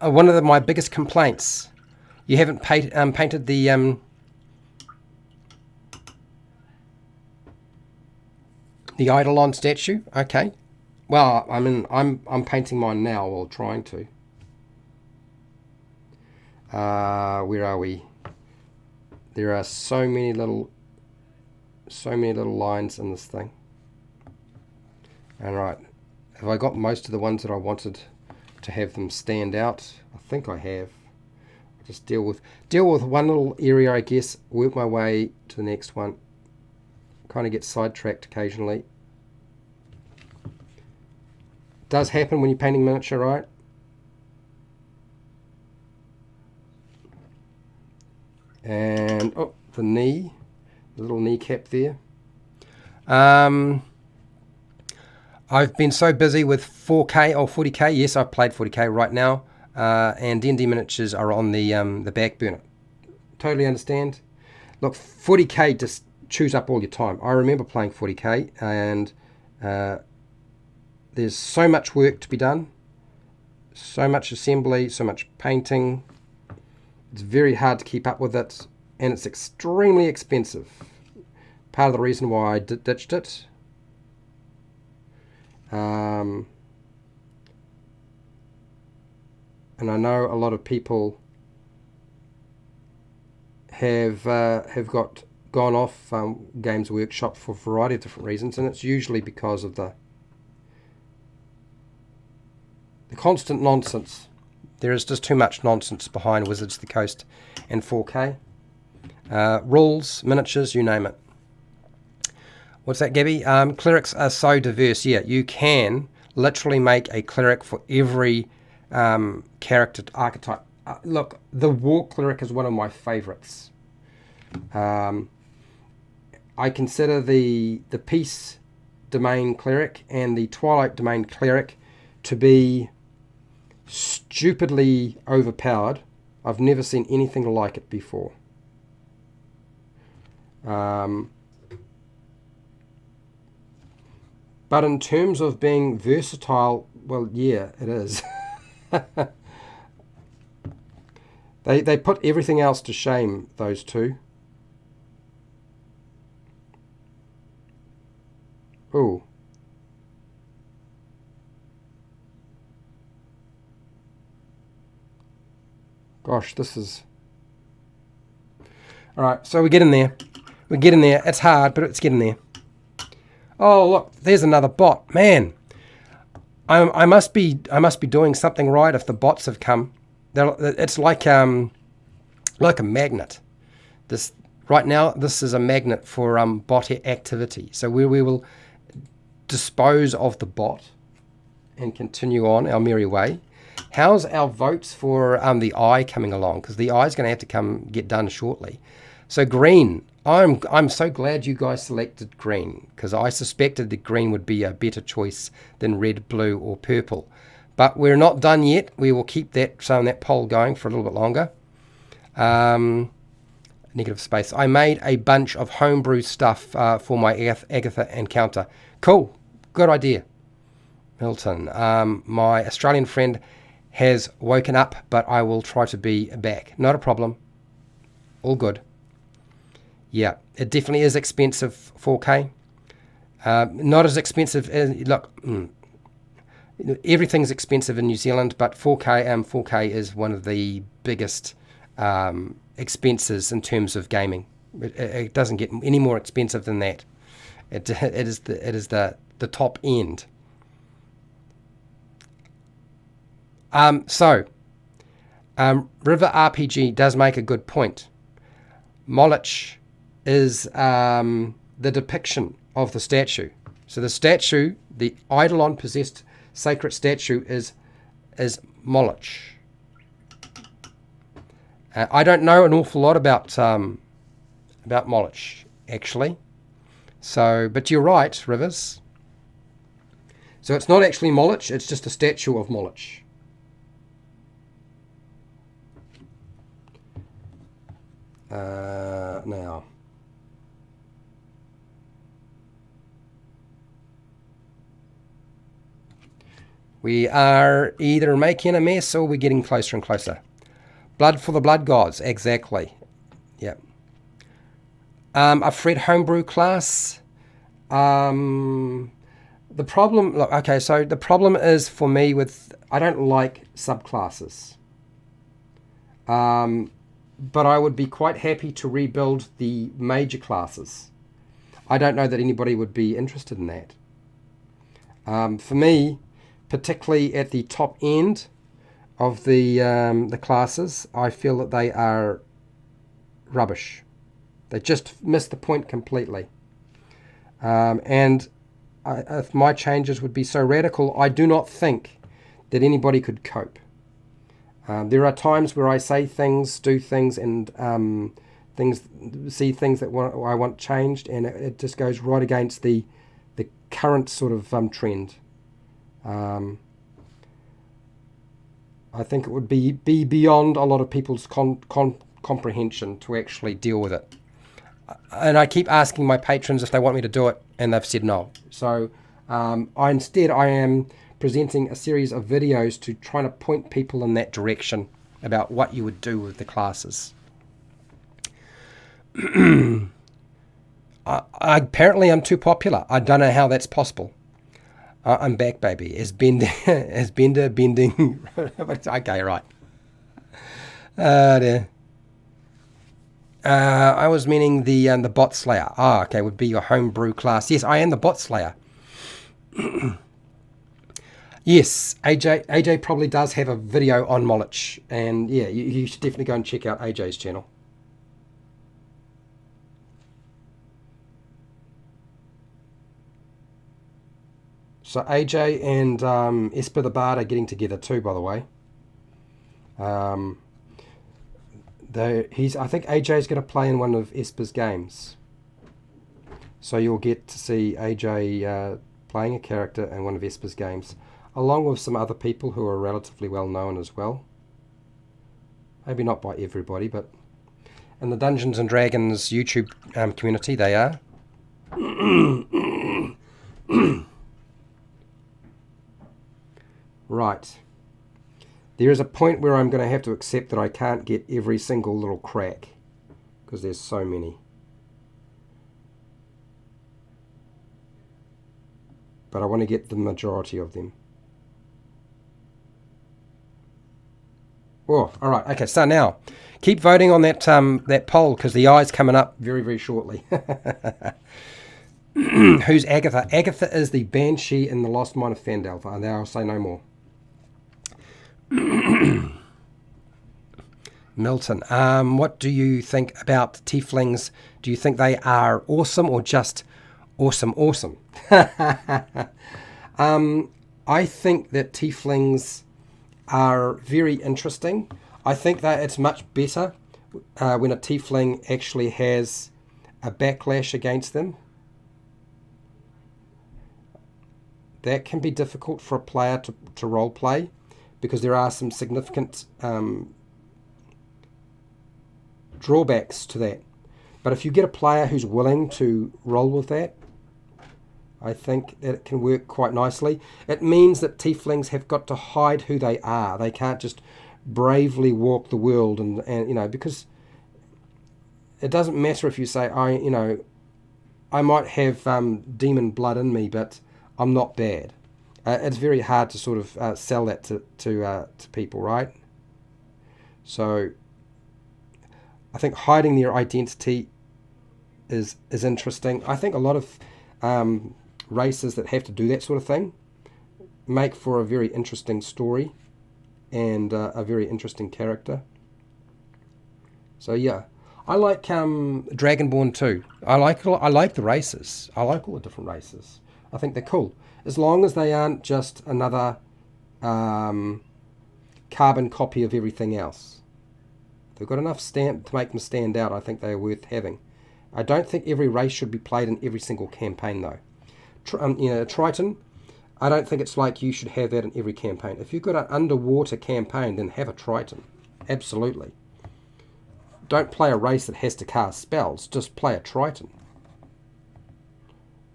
One of my biggest complaints, you haven't painted the Eidolon statue. Okay, well, I mean, I'm painting mine now, or trying to. Where are we? There are so many little lines in this thing. All right, have I got most of the ones that I wanted to have them stand out? I think I have. I'll just deal with one little area, I guess, work my way to the next one. Kind of get sidetracked occasionally. Does happen when you're painting miniature, right? And the knee, the little kneecap there. I've been so busy with 4K or 40K. Yes, I've played 40K right now, and D&D miniatures are on the back burner. Totally understand. Look, 40K just chews up all your time. I remember playing 40K, and there's so much work to be done, so much assembly, so much painting. It's very hard to keep up with it, and it's extremely expensive. Part of the reason why I ditched it. And I know a lot of people have gone off Games Workshop for a variety of different reasons, and it's usually because of the constant nonsense. There is just too much nonsense behind Wizards of the Coast and 4K. Rules, miniatures, you name it. What's that, Gabby? Clerics are so diverse. Yeah, you can literally make a cleric for every character archetype. Look, the War Cleric is one of my favorites. I consider the Peace Domain Cleric and the Twilight Domain Cleric to be stupidly overpowered. I've never seen anything like it before. But in terms of being versatile, well, yeah, it is. They put everything else to shame, those two. Oh. Gosh, this is... Alright, so we're getting there. We're getting there. It's hard, but it's getting there. Oh, look, there's another bot. Man, I must be doing something right if the bots have come. It's like a magnet. This right now, this is a magnet for bot activity. So we will dispose of the bot and continue on our merry way. How's our votes for the eye coming along? Because the eye is going to have to get done shortly. So green. I'm so glad you guys selected green, because I suspected that green would be a better choice than red, blue, or purple. But we're not done yet. We will keep that poll going for a little bit longer. Negative space. I made a bunch of homebrew stuff for my Agatha encounter. Cool. Good idea. Milton. My Australian friend has woken up, but I will try to be back. Not a problem. All good. Yeah, it definitely is expensive, 4K. Not as expensive as... Look, everything's expensive in New Zealand, but 4K is one of the biggest expenses in terms of gaming. It doesn't get any more expensive than that. It is the top end. River RPG does make a good point. Moloch is the depiction of the statue. So the statue, the Eidolon possessed sacred statue, is Moloch. I don't know an awful lot about Moloch, actually. So, but you're right, Rivers. So it's not actually Moloch, it's just a statue of Moloch. Now. We are either making a mess or we're getting closer and closer. Blood for the blood gods, exactly. Yeah. A Fred homebrew class. The problem, look, okay, so the problem is for me with, I don't like subclasses. But I would be quite happy to rebuild the major classes. I don't know that anybody would be interested in that. For me, particularly at the top end of the classes, I feel that they are rubbish. They just miss the point completely. If my changes would be so radical, I do not think that anybody could cope. There are times where I say things, do things, and see things that I want changed, and it just goes right against the current sort of trend. I think it would be beyond a lot of people's comprehension to actually deal with it. And I keep asking my patrons if they want me to do it, and they've said no. So I am presenting a series of videos to try to point people in that direction about what you would do with the classes. Apparently I'm too popular. I don't know how that's possible. I'm back, baby. Is Bender bending? Okay, right. Dear. I was meaning the bot slayer. Okay, would be your homebrew class. Yes, I am the bot slayer. Yes, AJ probably does have a video on Moloch, and yeah, you should definitely go and check out AJ's channel. So AJ and Esper the Bard are getting together too, by the way. I think AJ's going to play in one of Esper's games. So you'll get to see AJ playing a character in one of Esper's games, along with some other people who are relatively well known as well. Maybe not by everybody, but in the Dungeons and Dragons YouTube community they are. Right. There is a point where I'm going to have to accept that I can't get every single little crack, because there's so many. But I want to get the majority of them. Oh, all right. Okay, so now keep voting on that poll because the eye's coming up very, very shortly. Who's Agatha? Agatha is the Banshee in the Lost Mine of Phandelver. Now I'll say no more. Milton, what do you think about Tieflings? Do you think they are awesome or just awesome? I think that Tieflings are very interesting. I think that it's much better when a Tiefling actually has a backlash against them. That can be difficult for a player to role play because there are some significant drawbacks to that. But if you get a player who's willing to roll with that, I think that it can work quite nicely. It means that Tieflings have got to hide who they are. They can't just bravely walk the world and you know, because it doesn't matter if you say, I might have demon blood in me, but I'm not bad. It's very hard to sort of sell that to people, right? So I think hiding their identity is interesting. I think a lot of races that have to do that sort of thing make for a very interesting story and a very interesting character. So yeah, I like Dragonborn too. I like the races. I like all the different races. I think they're cool as long as they aren't just another carbon copy of everything else. They've got enough stamp to make them stand out. I think they are worth having. I don't think every race should be played in every single campaign though. Triton, I don't think it's like you should have that in every campaign. If you've got an underwater campaign, then have a Triton. Absolutely. Don't play a race that has to cast spells. Just play a Triton.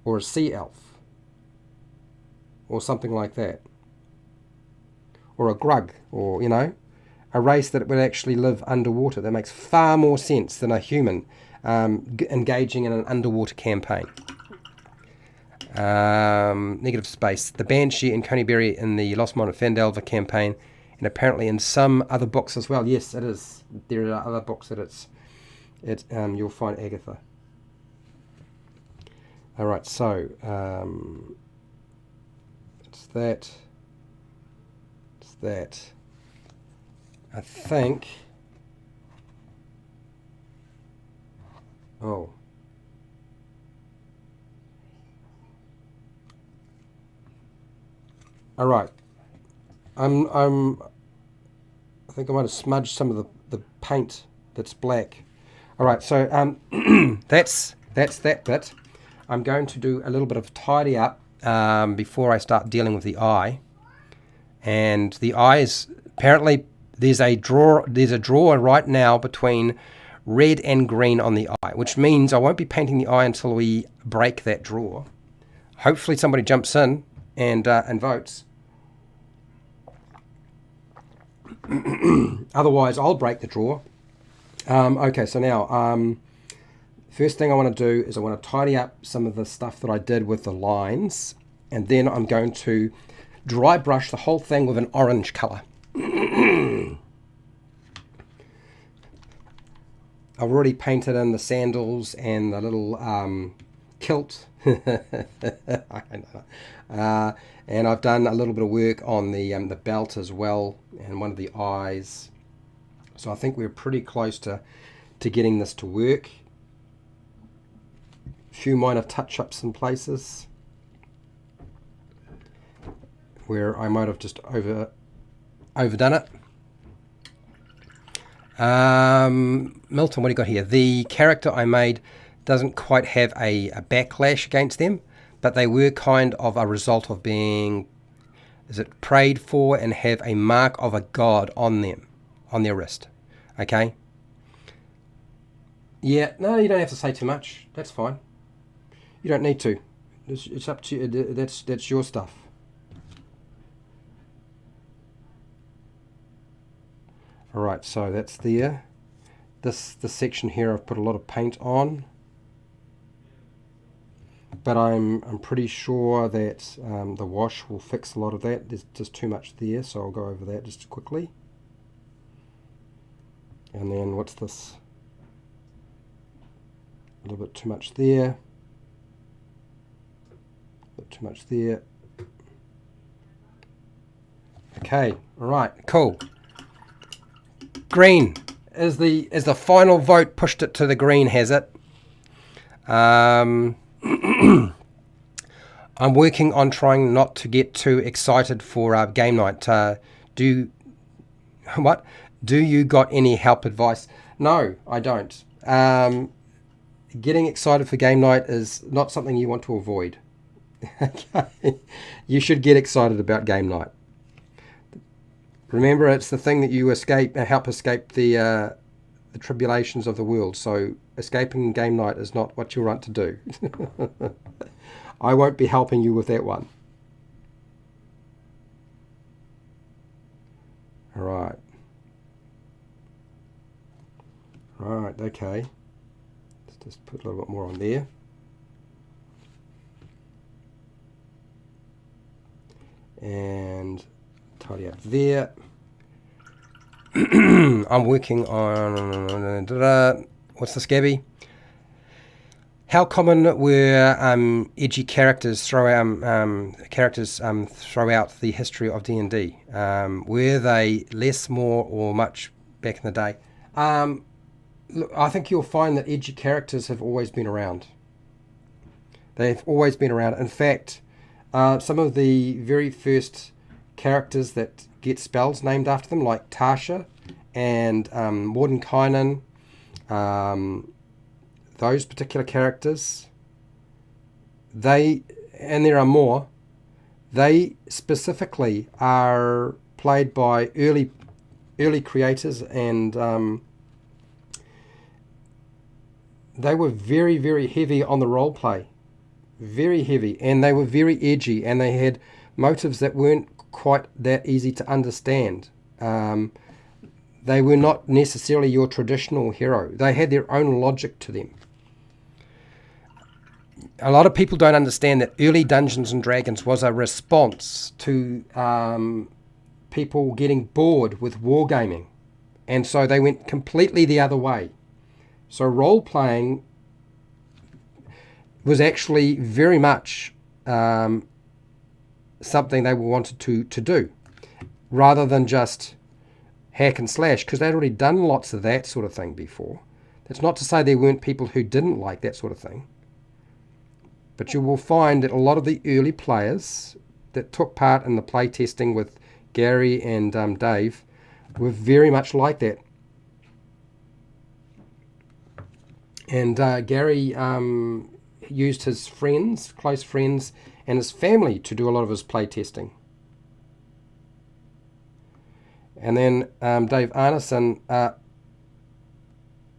Or a Sea Elf. Or something like that. Or a Grug. Or, a race that would actually live underwater. That makes far more sense than a human engaging in an underwater campaign. Negative space. The Banshee and Coneyberry in the Lost Mine of Phandelver campaign, and apparently in some other books as well. Yes, it is. There are other books that you'll find Agatha. All right, so it's that. It's that. I think. Oh. All right. I think I might have smudged some of the paint that's black. All right, so that's that bit. I'm going to do a little bit of tidy up before I start dealing with the eye. And the eye is apparently there's a draw right now between red and green on the eye, which means I won't be painting the eye until we break that draw. Hopefully somebody jumps in and votes. Otherwise, I'll break the draw. Okay, so now, first thing I want to do is I want to tidy up some of the stuff that I did with the lines, and then I'm going to dry brush the whole thing with an orange color. I've already painted in the sandals and the little kilt. And I've done a little bit of work on the belt as well, and one of the eyes. So I think we're pretty close to getting this to work. A few minor touch-ups in places where I might have just overdone it. Milton, what do you got here? The character I made doesn't quite have a backlash against them, but they were kind of a result of being, prayed for and have a mark of a god on them, on their wrist. Okay? Yeah, no, you don't have to say too much. That's fine. You don't need to. It's up to you. That's your stuff. All right, so that's there. This section here I've put a lot of paint on. But I'm pretty sure that the wash will fix a lot of that. There's just too much there, so I'll go over that just quickly. And then what's this? A little bit too much there. A bit too much there. Okay, all right, cool. Green is the final vote. Pushed it to the green, has it? I'm working on trying not to get too excited for game night. Do you got any help advice? No, I don't. Getting excited for game night is not something you want to avoid. You should get excited about game night. Remember, it's the thing that you help escape the tribulations of the world. So escaping game night is not what you want to do. I won't be helping you with that one. All right. Right, okay. Let's just put a little bit more on there. And tidy up there. I'm working on what's the scabby? How common were edgy characters throughout the history of D&D? Were they less, more, or much back in the day? Look, I think you'll find that edgy characters have always been around. They've always been around. In fact, some of the very first characters that get spells named after them, like Tasha and Mordenkainen, those particular characters, and there are more, they specifically are played by early creators, and they were very, very heavy on the role play. Very heavy, and they were very edgy, and they had motives that weren't quite that easy to understand. They were not necessarily your traditional hero. They had their own logic to them. A lot of people don't understand that early Dungeons and Dragons was a response to people getting bored with wargaming, and so they went completely the other way. So role-playing was actually very much something they wanted to do, rather than just hack and slash, because they'd already done lots of that sort of thing before. That's not to say there weren't people who didn't like that sort of thing, but you will find that a lot of the early players that took part in the play testing with Gary and Dave were very much like that. And Gary used his friends, close friends, and his family to do a lot of his play testing. And then Dave Arneson,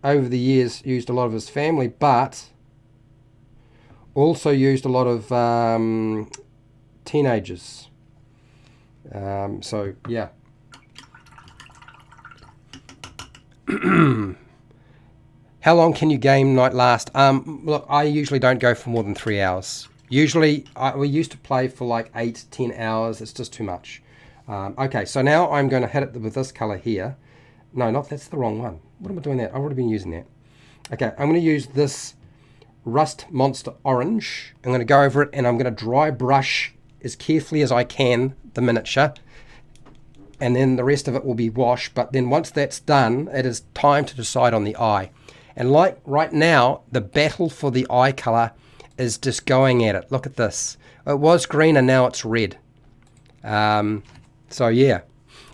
over the years, used a lot of his family, but also used a lot of teenagers. So, yeah. How long can your game night last? Look, I usually don't go for more than 3 hours. Usually, we used to play for like 8-10 hours. It's just too much. Okay, so now I'm going to hit it with this color here. No, that's the wrong one. What am I doing that? I've already been using that. Okay, I'm going to use this Rust Monster Orange. I'm going to go over it, and I'm going to dry brush as carefully as I can the miniature. And then the rest of it will be wash. But then once that's done, it is time to decide on the eye. And like right now, the battle for the eye color is just going at it. Look at this. It was green and now it's red. So yeah,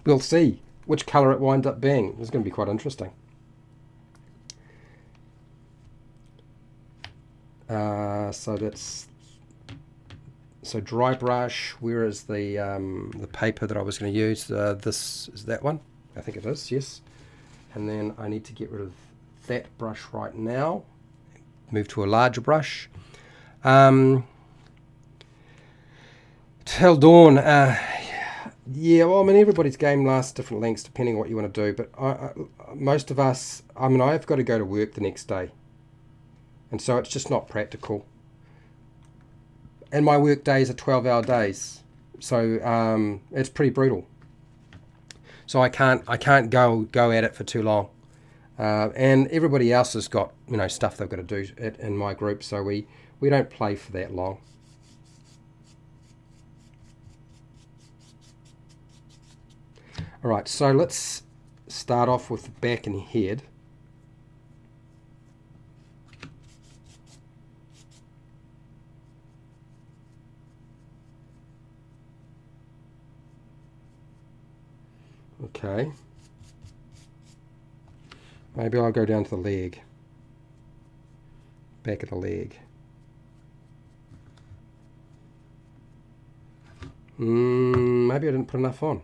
we'll see which color it winds up being. It's going to be quite interesting. So dry brush. Where is the paper that I was going to use? This is that one. I think it is. Yes. And then I need to get rid of that brush right now. Move to a larger brush. Till dawn. Yeah, well, I mean, everybody's game lasts different lengths depending on what you want to do. But most of us, I mean, I've got to go to work the next day. And so it's just not practical. And my work days are 12-hour days. So it's pretty brutal. So I can't go at it for too long. And everybody else has got, you know, stuff they've got to do in my group, so we don't play for that long. All right, so let's start off with the back and head. Okay. Maybe I'll go down to the leg. Back of the leg. Maybe I didn't put enough on.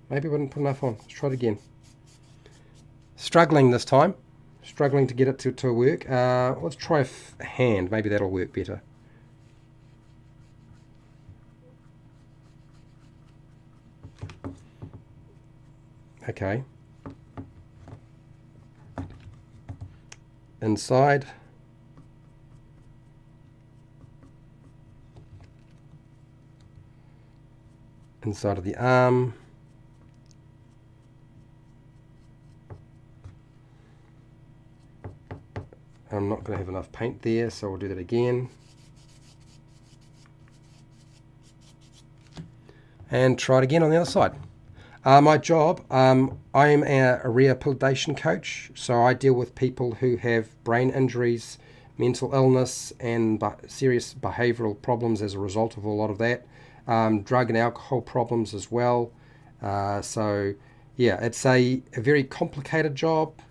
Maybe I didn't put enough on. Let's try it again. Struggling this time. Struggling to get it to work. Let's try a hand. Maybe that'll work better. Okay. Inside. Inside of the arm. I'm not going to have enough paint there, so we'll do that again. And try it again on the other side. My job, I'm a rehabilitation coach, so I deal with people who have brain injuries, mental illness, and serious behavioural problems as a result of a lot of that. Drug and alcohol problems as well. So, yeah, it's a very complicated job.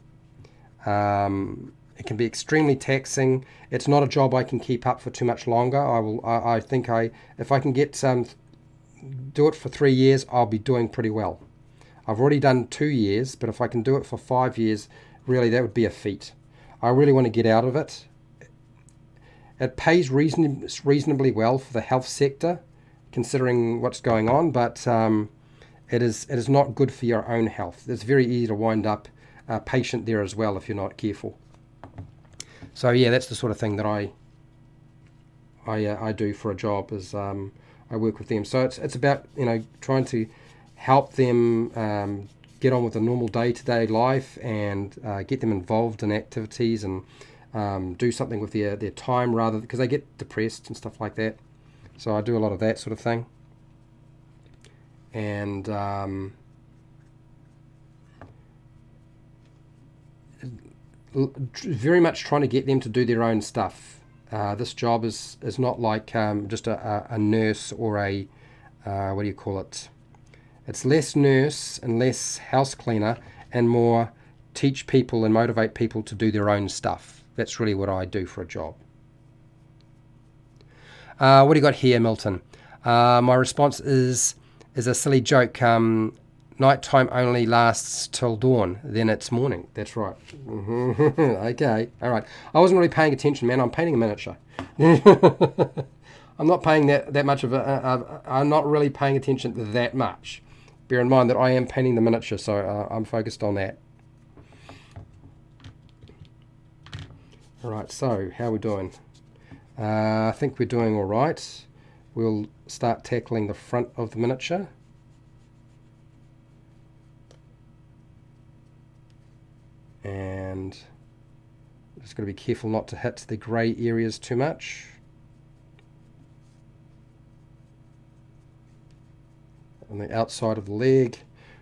It can be extremely taxing. It's not a job I can keep up for too much longer. I think if I can get do it for 3 years, I'll be doing pretty well. I've already done 2 years, but if I can do it for 5 years, really that would be a feat. I really want to get out of it. It pays reasonably well for the health sector, considering what's going on, but it is not good for your own health. It's very easy to wind up a patient there as well if you're not careful. So yeah, that's the sort of thing that I do for a job, is I work with them. So it's about, you know, trying to help them get on with a normal day-to-day life and get them involved in activities and do something with their time, rather, because they get depressed and stuff like that. So I do a lot of that sort of thing. And very much trying to get them to do their own stuff. This job is not like just a nurse or a, what do you call it? It's less nurse and less house cleaner and more teach people and motivate people to do their own stuff. That's really what I do for a job. What do you got here, Milton? My response is a silly joke. Nighttime only lasts till dawn, then it's morning. That's right. Okay, all right. I wasn't really paying attention, man. I'm painting a miniature. I'm not paying that much of I'm not really paying attention that much. Bear in mind that I am painting the miniature, so I'm focused on that. All right, so how are we doing? I think we're doing all right. We'll start tackling the front of the miniature. And just got to be careful not to hit the grey areas too much. On the outside of the leg,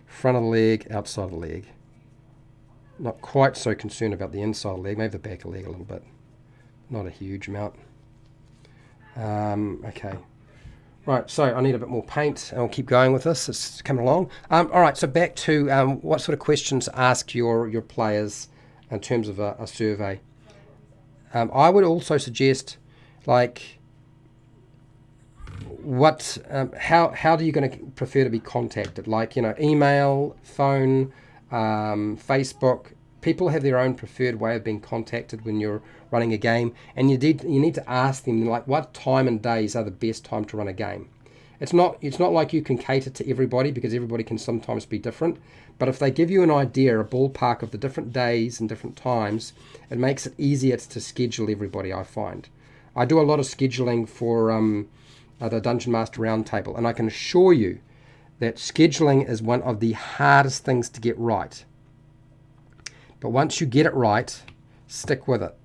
front of the leg, outside of the leg. Not quite so concerned about the inside of the leg, maybe the back of the leg a little bit. Not a huge amount. Okay. Right, so I need a bit more paint, and I'll keep going with this. It's coming along. All right, so back to what sort of questions ask your players in terms of a survey. I would also suggest, like, how do you going to prefer to be contacted? Like, you know, email, phone, Facebook. People have their own preferred way of being contacted when you're running a game, and you need to ask them, like, what time and days are the best time to run a game. It's not like you can cater to everybody, because everybody can sometimes be different, but if they give you an idea, a ballpark of the different days and different times, it makes it easier to schedule everybody. I find I do a lot of scheduling for the Dungeon Master Roundtable, and I can assure you that scheduling is one of the hardest things to get right. But once you get it right, stick with it.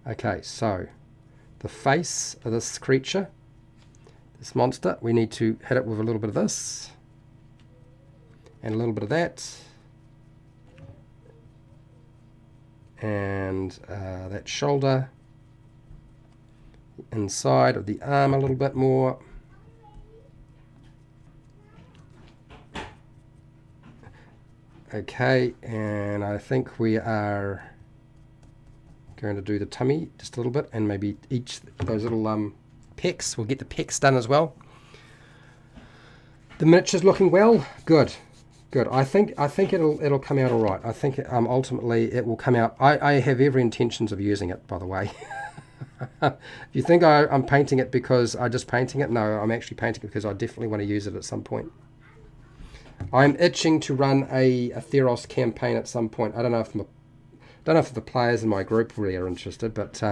Okay, so the face of this creature, this monster, we need to hit it with a little bit of this and a little bit of that, and that shoulder, inside of the arm a little bit more. Okay, and I think we are going to do the tummy just a little bit, and maybe each those little pecs. We'll get the pecs done as well. The miniature's looking well. Good. I think it'll come out all right. I think ultimately it will come out. I have every intentions of using it, by the way. If you think I'm painting it because I'm just painting it, no, I'm actually painting it because I definitely want to use it at some point. I'm itching to run a Theros campaign at some point. I don't know if the players in my group really are interested, but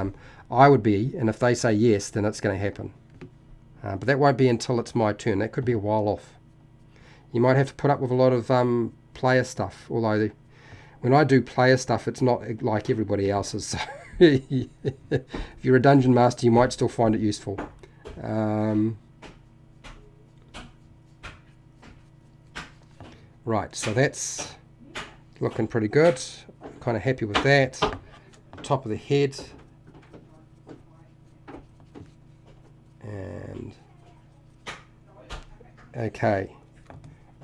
I would be, and if they say yes, then it's going to happen. But that won't be until it's my turn. That could be a while off. You might have to put up with a lot of player stuff, although when I do player stuff, it's not like everybody else's. So if you're a dungeon master, you might still find it useful. Right, so that's looking pretty good. Kind of happy with that. Top of the head. And okay.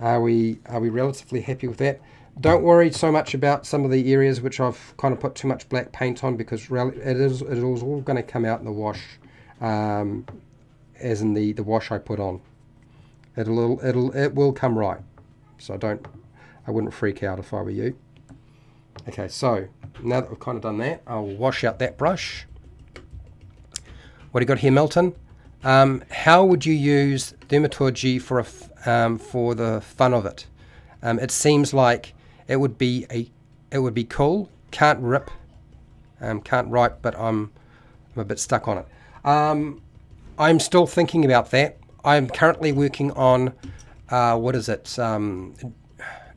Are we relatively happy with that? Don't worry so much about some of the areas which I've kind of put too much black paint on, because it is all going to come out in the wash, as in the wash I put on. It will come right. So I wouldn't freak out if I were you. Okay, so now that we've kind of done that, I'll wash out that brush. What do you got here, Milton? How would you use thaumaturgy for the fun of it? It seems like it would be cool. Can't write, but I'm a bit stuck on it. I'm still thinking about that. I'm currently working on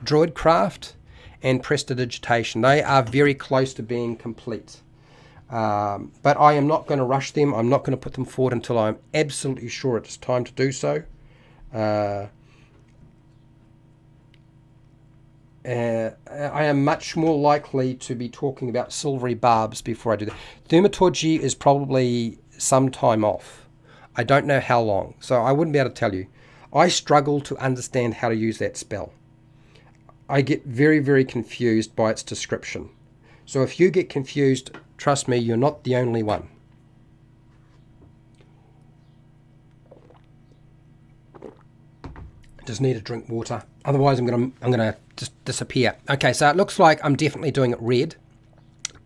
Druidcraft and Prestidigitation. They are very close to being complete. But I am not going to rush them. I'm not going to put them forward until I'm absolutely sure it's time to do so. I am much more likely to be talking about silvery barbs before I do that. Thaumaturgy is probably some time off. I don't know how long, so I wouldn't be able to tell you. I struggle to understand how to use that spell. I get very, very confused by its description. So if you get confused, trust me, you're not the only one. Just need to drink water. Otherwise, I'm gonna just disappear. Okay, so it looks like I'm definitely doing it red.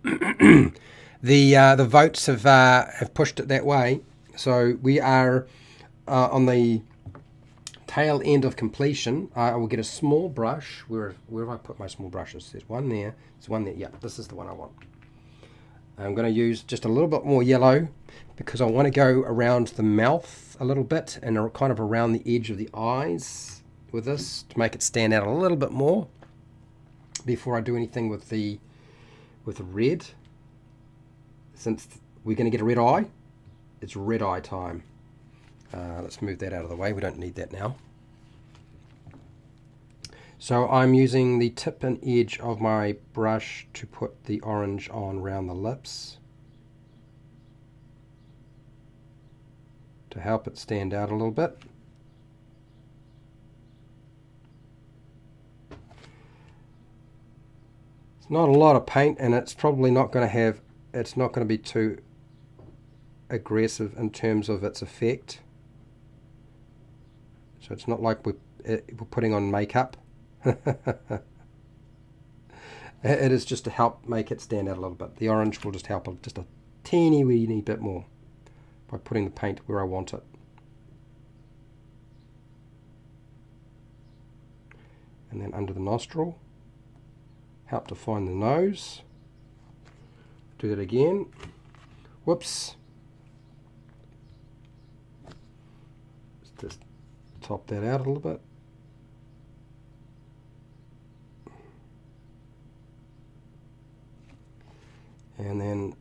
The votes have pushed it that way. So we are on the tail end of completion. I will get a small brush. Where have I put my small brushes? There's one there. There's one there. Yeah, this is the one I want. I'm going to use just a little bit more yellow because I want to go around the mouth a little bit and kind of around the edge of the eyes with this to make it stand out a little bit more before I do anything with the red. Since we're going to get a red eye, it's red eye time. Let's move that out of the way. We don't need that now. So I'm using the tip and edge of my brush to put the orange on around the lips to help it stand out a little bit. It's not a lot of paint, and it's probably not going to have, it's not going to be too aggressive in terms of its effect. So it's not like we're putting on makeup. It is just to help make it stand out a little bit. The orange will just help just a teeny weeny bit more by putting the paint where I want it. And then under the nostril, help define the nose. Do that again. Whoops. Just top that out a little bit. And then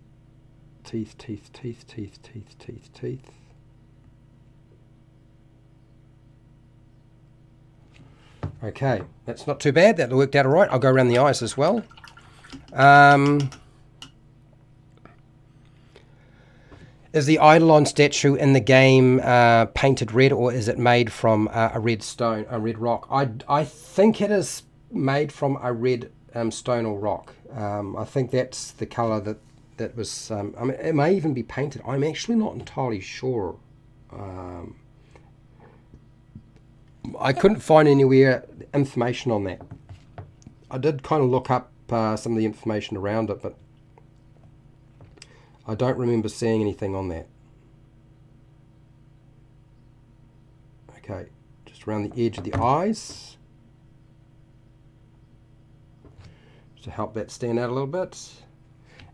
teeth, teeth, teeth, teeth, teeth, teeth, teeth. Okay, that's not too bad. That worked out all right. I'll go around the eyes as well. Is the Eidolon statue in the game painted red, or is it made from a red stone, a red rock? I think it is made from a red stone or rock. I think that's the colour that was. I mean, it may even be painted. I'm actually not entirely sure. I couldn't find anywhere information on that. I did kind of look up some of the information around it, but I don't remember seeing anything on that. Okay, just around the edge of the eyes to help that stand out a little bit.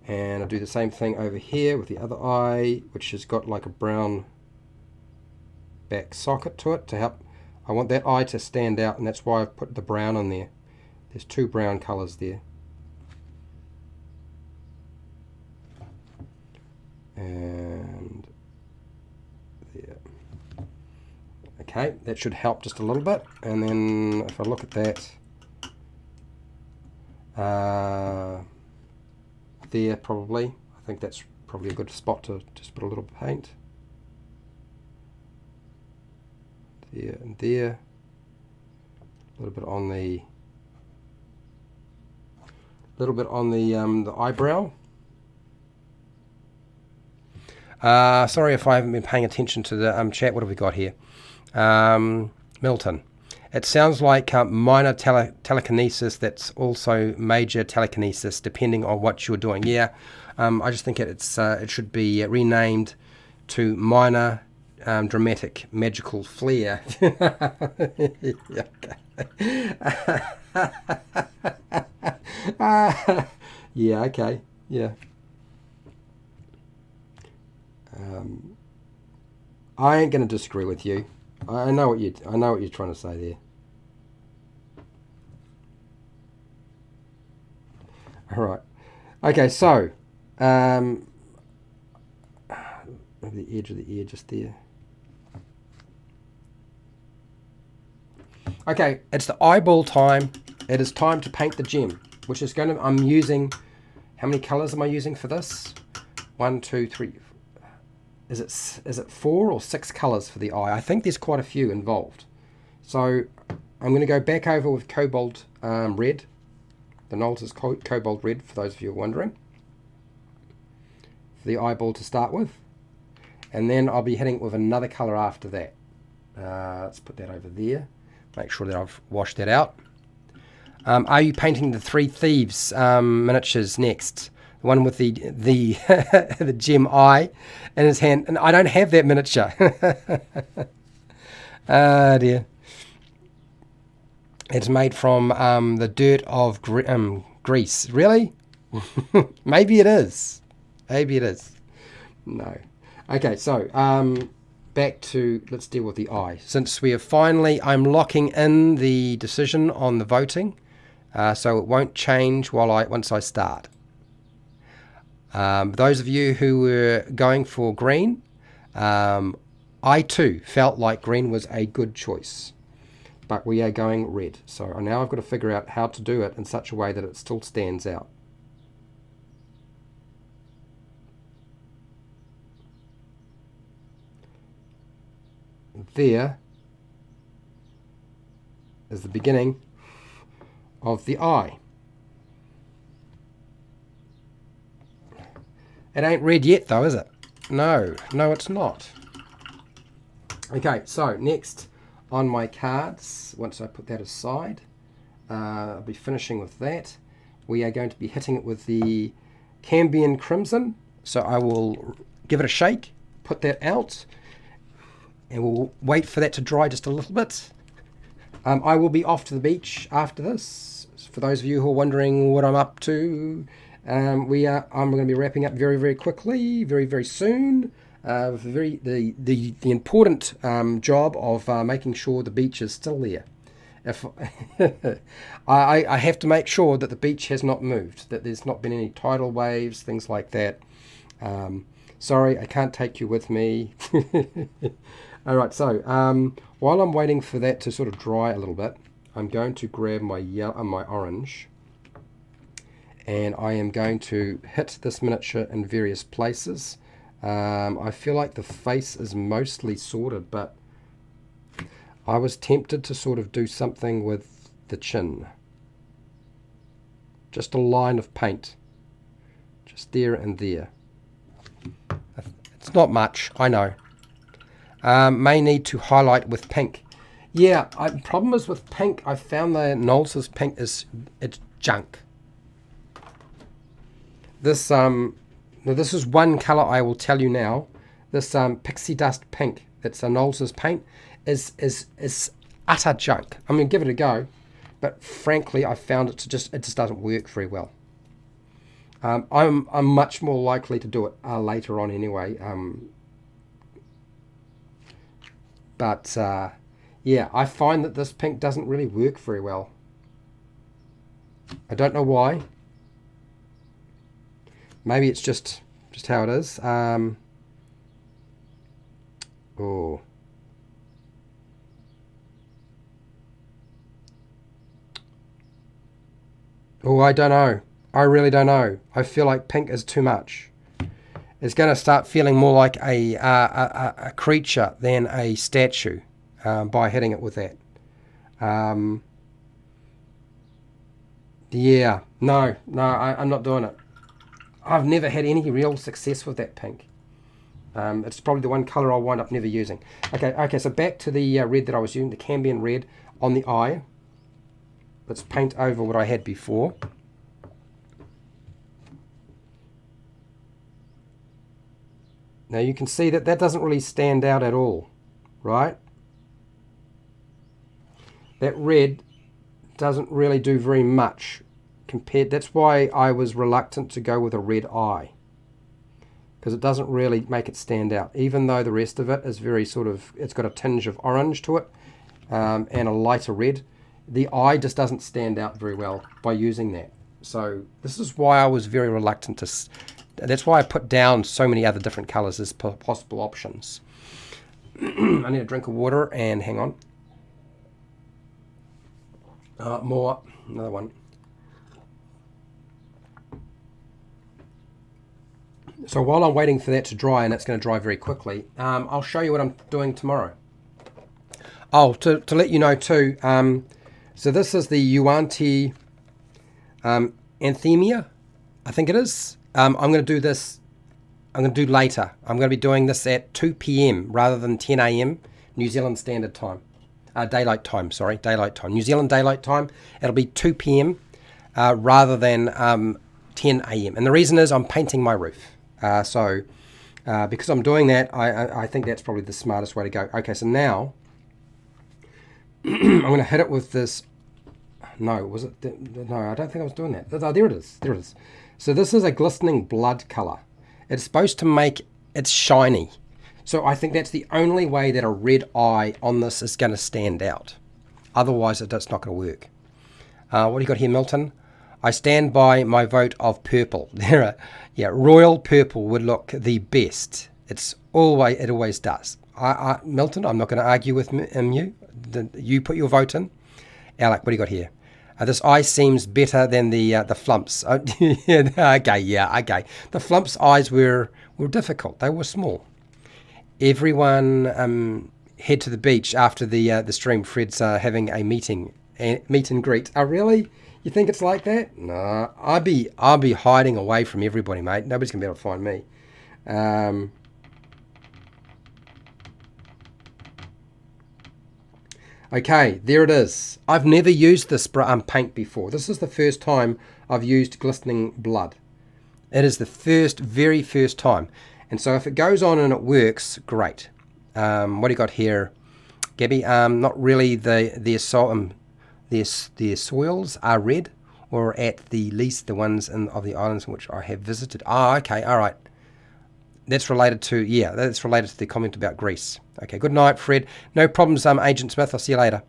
And I'll do the same thing over here with the other eye, which has got like a brown back socket to it to help. I want that eye to stand out, and that's why I've put the brown in there. There's two brown colours there. And there. Okay, that should help just a little bit. And then if I look at that, there probably, I think that's probably a good spot to just put a little paint. There and there, a little bit on the eyebrow. Sorry if I haven't been paying attention to the chat. What have we got here? Milton. It sounds like minor telekinesis that's also major telekinesis, depending on what you're doing. Yeah, I just think it should be renamed to minor dramatic magical flair. Yeah, okay, yeah. I ain't going to disagree with you. I know what you're trying to say there. All right. Okay, so maybe the edge of the ear just there. Okay, it's the eyeball time. It is time to paint the gem, which is I'm using, how many colors am I using for this? 1, 2, 3. Is it 4 or 6 colors for the eye? I think there's quite a few involved. So I'm going to go back over with Kobold Red, the Nolzur's Kobold Red, for those of you who are wondering, for the eyeball to start with, and then I'll be hitting it with another color after that. Let's put that over there. Make sure that I've washed that out. Are you painting the 3 Thieves miniatures next? The one with the the gem eye in his hand, and I don't have that miniature. Ah, dear. It's made from the dirt of Greece. Really? Maybe it is. Maybe it is. No. Okay, so back to, let's deal with the eye. Since we have finally, I'm locking in the decision on the voting, so it won't change once I start. Those of you who were going for green, I too felt like green was a good choice, but we are going red. So now I've got to figure out how to do it in such a way that it still stands out. There is the beginning of the eye. It ain't red yet though, is it? No, it's not. Okay, so next on my cards, once I put that aside, I'll be finishing with that. We are going to be hitting it with the Cambion Crimson. So I will give it a shake, put that out, and we'll wait for that to dry just a little bit. I will be off to the beach after this. For those of you who are wondering what I'm up to, I'm going to be wrapping up very, very quickly, very, very soon. The important job of making sure the beach is still there. If I have to make sure that the beach has not moved, that there's not been any tidal waves, things like that. Sorry, I can't take you with me. All right, so while I'm waiting for that to sort of dry a little bit, I'm going to grab my yellow, my orange, and I am going to hit this miniature in various places. I feel like the face is mostly sorted, but I was tempted to sort of do something with the chin. Just a line of paint. Just there and there. It's not much, I know. May need to highlight with pink. Yeah, the problem is with pink, I found the Nolzur's pink it's junk. This now this is one colour I will tell you now. This pixie dust pink that's a Nolzur's paint is utter junk. I mean, give it a go, but frankly, I found it just doesn't work very well. I'm much more likely to do it later on anyway. But yeah, I find that this pink doesn't really work very well. I don't know why. Maybe it's just how it is. Oh. Oh, I don't know. I really don't know. I feel like pink is too much. It's going to start feeling more like a creature than a statue by hitting it with that. Yeah, no, I'm not doing it. I've never had any real success with that pink. It's probably the one colour I'll wind up never using. Okay, so back to the red that I was using, the Cambion Red on the eye. Let's paint over what I had before. Now you can see that doesn't really stand out at all, right? That red doesn't really do very much compared. That's why I was reluctant to go with a red eye, because it doesn't really make it stand out, even though the rest of it is very sort of, it's got a tinge of orange to it and a lighter red. The eye just doesn't stand out very well by using that. So this is why I was very reluctant to, that's why I put down so many other different colors as possible options. I need a drink of water, and hang on. More, another one. So while I'm waiting for that to dry, and it's going to dry very quickly, I'll show you what I'm doing tomorrow. Oh, to let you know too, so this is the Yuan-Ti Anthemia, I think it is. I'm going to do this, I'm going to do later. I'm going to be doing this at 2 p.m. rather than 10 a.m. New Zealand Standard Time. Daylight time, sorry, daylight time. New Zealand Daylight Time, it'll be 2 p.m. Rather than 10 a.m. And the reason is I'm painting my roof. So because I'm doing that, I think that's probably the smartest way to go. Okay, so now I'm going to hit it with this. No, was it? No, I don't think I was doing that. Oh, there it is. There it is. So this is a glistening blood color. It's supposed to make it shiny. So I think that's the only way that a red eye on this is going to stand out. Otherwise, it's not going to work. What do you got here, Milton? I stand by my vote of purple. Yeah, royal purple would look the best. It always does. Milton, I'm not going to argue with you. You put your vote in. Alec, what do you got here? This eye seems better than the flumps. Okay. The flumps' eyes were difficult. They were small. Everyone head to the beach after the stream. Fred's having a meet and greet. Oh, really? You think it's like that? No, I'll be hiding away from everybody, mate. Nobody's gonna be able to find me. Okay, there it is. I've never used this paint before. This is the first time I've used glistening blood. It is the very first time. And so if it goes on and it works, great. What do you got here, Gabby? Not really. Their soils are red, or at the least the ones of the islands in which I have visited. Oh, okay, all right. That's related to the comment about Greece. Okay, good night, Fred. No problems, Agent Smith. I'll see you later.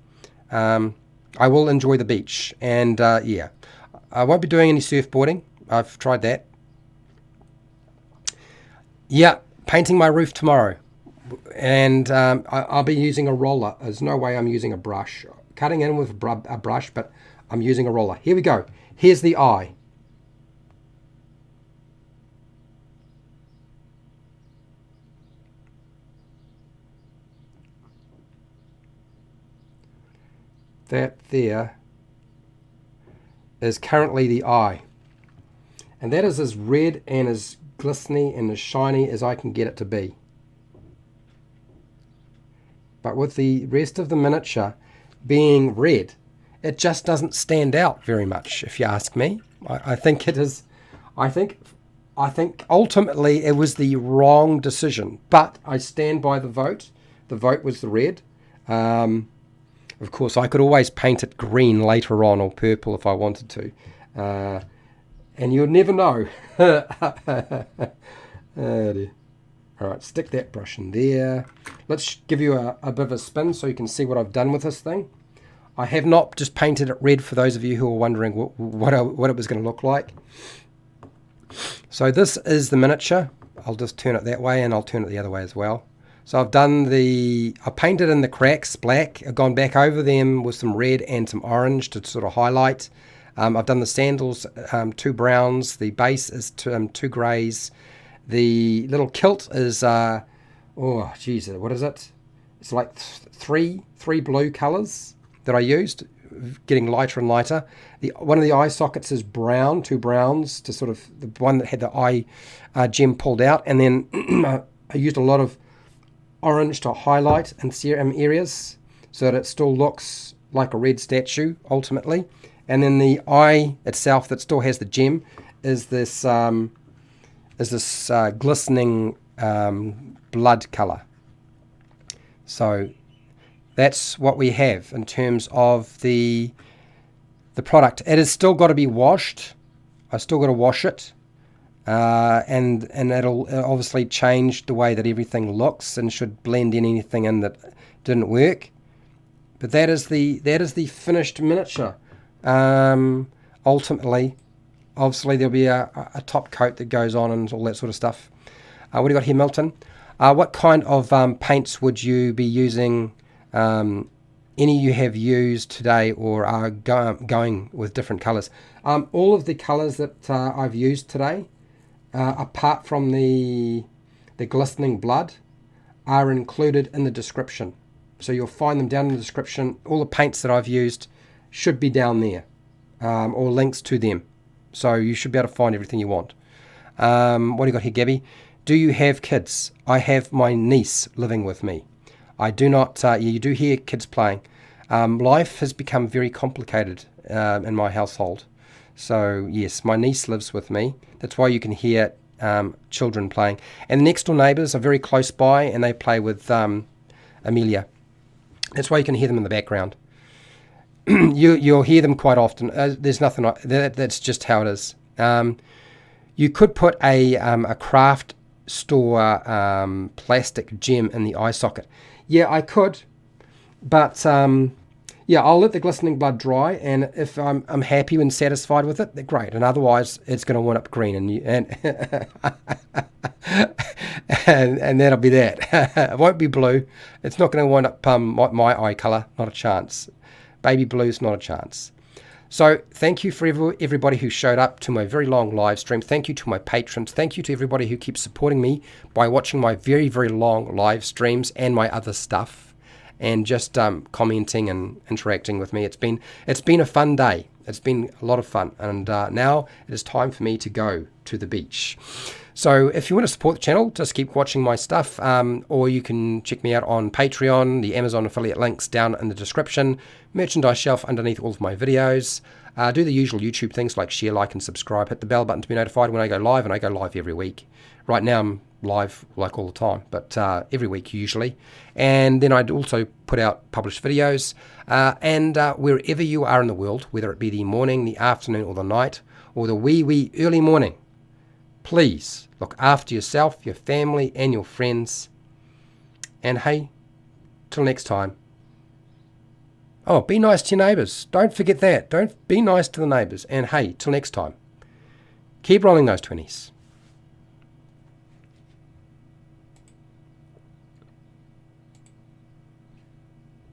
I will enjoy the beach. And yeah, I won't be doing any surfboarding. I've tried that. Yeah, painting my roof tomorrow. And I'll be using a roller. There's no way I'm using a brush. Cutting in with a brush, but I'm using a roller. Here we go. Here's the eye. That there is currently the eye. And that is as red and as glistening and as shiny as I can get it to be. But with the rest of the miniature being red, it just doesn't stand out very much, if you ask me. I think it is. I think ultimately it was the wrong decision. But I stand by the vote. The vote was the red. Of course, I could always paint it green later on or purple if I wanted to. And you'll never know. Oh dear. All right, stick that brush in there. Let's give you a bit of a spin so you can see what I've done with this thing. I have not just painted it red for those of you who are wondering what it was going to look like. So this is the miniature. I'll just turn it that way and I'll turn it the other way as well. So I painted in the cracks black. I've gone back over them with some red and some orange to sort of highlight. I've done the sandals, 2 browns. The base is 2 greys. The little kilt is, oh, geez, what is it? It's like three blue colours that I used, getting lighter and lighter. One of the eye sockets is brown, 2 browns, to sort of, the one that had the eye gem pulled out. And then I used a lot of orange to highlight in certain areas so that it still looks like a red statue, ultimately. And then the eye itself that still has the gem is this glistening blood colour. So that's what we have in terms of the product. It has still got to be washed. I've still got to wash it, and it'll obviously change the way that everything looks and should blend in anything in that didn't work. But that is the finished miniature. Ultimately, obviously there'll be a top coat that goes on and all that sort of stuff. What do you got here, Milton? What kind of paints would you be using? Any you have used today or are going with different colours? All of the colours that I've used today, apart from the glistening blood, are included in the description. So you'll find them down in the description. All the paints that I've used should be down there, or links to them. So you should be able to find everything you want. What do you got here, Gabby? Do you have kids? I have my niece living with me. I do not. You do hear kids playing. Life has become very complicated in my household. So yes, my niece lives with me. That's why you can hear children playing. And the next door neighbours are very close by, and they play with Amelia. That's why you can hear them in the background. You'll hear them quite often. There's nothing. That's just how it is. You could put a craft store plastic gem in the eye socket. Yeah, I could, but yeah, I'll let the glistening blood dry, and if I'm happy and satisfied with it, then great. And otherwise, it's going to wind up green, and that'll be that. It won't be blue. It's not going to wind up my eye colour. Not a chance. Baby blue's not a chance. So thank you for everybody who showed up to my very long live stream. Thank you to my patrons. Thank you to everybody who keeps supporting me by watching my very, very long live streams and my other stuff, and just commenting and interacting with me. It's been a fun day. It's been a lot of fun, and now it is time for me to go to the beach. So if you want to support the channel, just keep watching my stuff, or you can check me out on Patreon, the Amazon affiliate links down in the description, merchandise shelf underneath all of my videos. Do the usual YouTube things like share, like, and subscribe. Hit the bell button to be notified when I go live, and I go live every week. Right now I'm live like all the time, but every week usually. And then I'd also put out published videos, and wherever you are in the world, whether it be the morning, the afternoon, or the night, or the wee early morning, please look after yourself, your family, and your friends. And hey, till next time. Oh, be nice to your neighbours. Don't forget that. Don't be nice to the neighbours. And hey, till next time, keep rolling those 20s.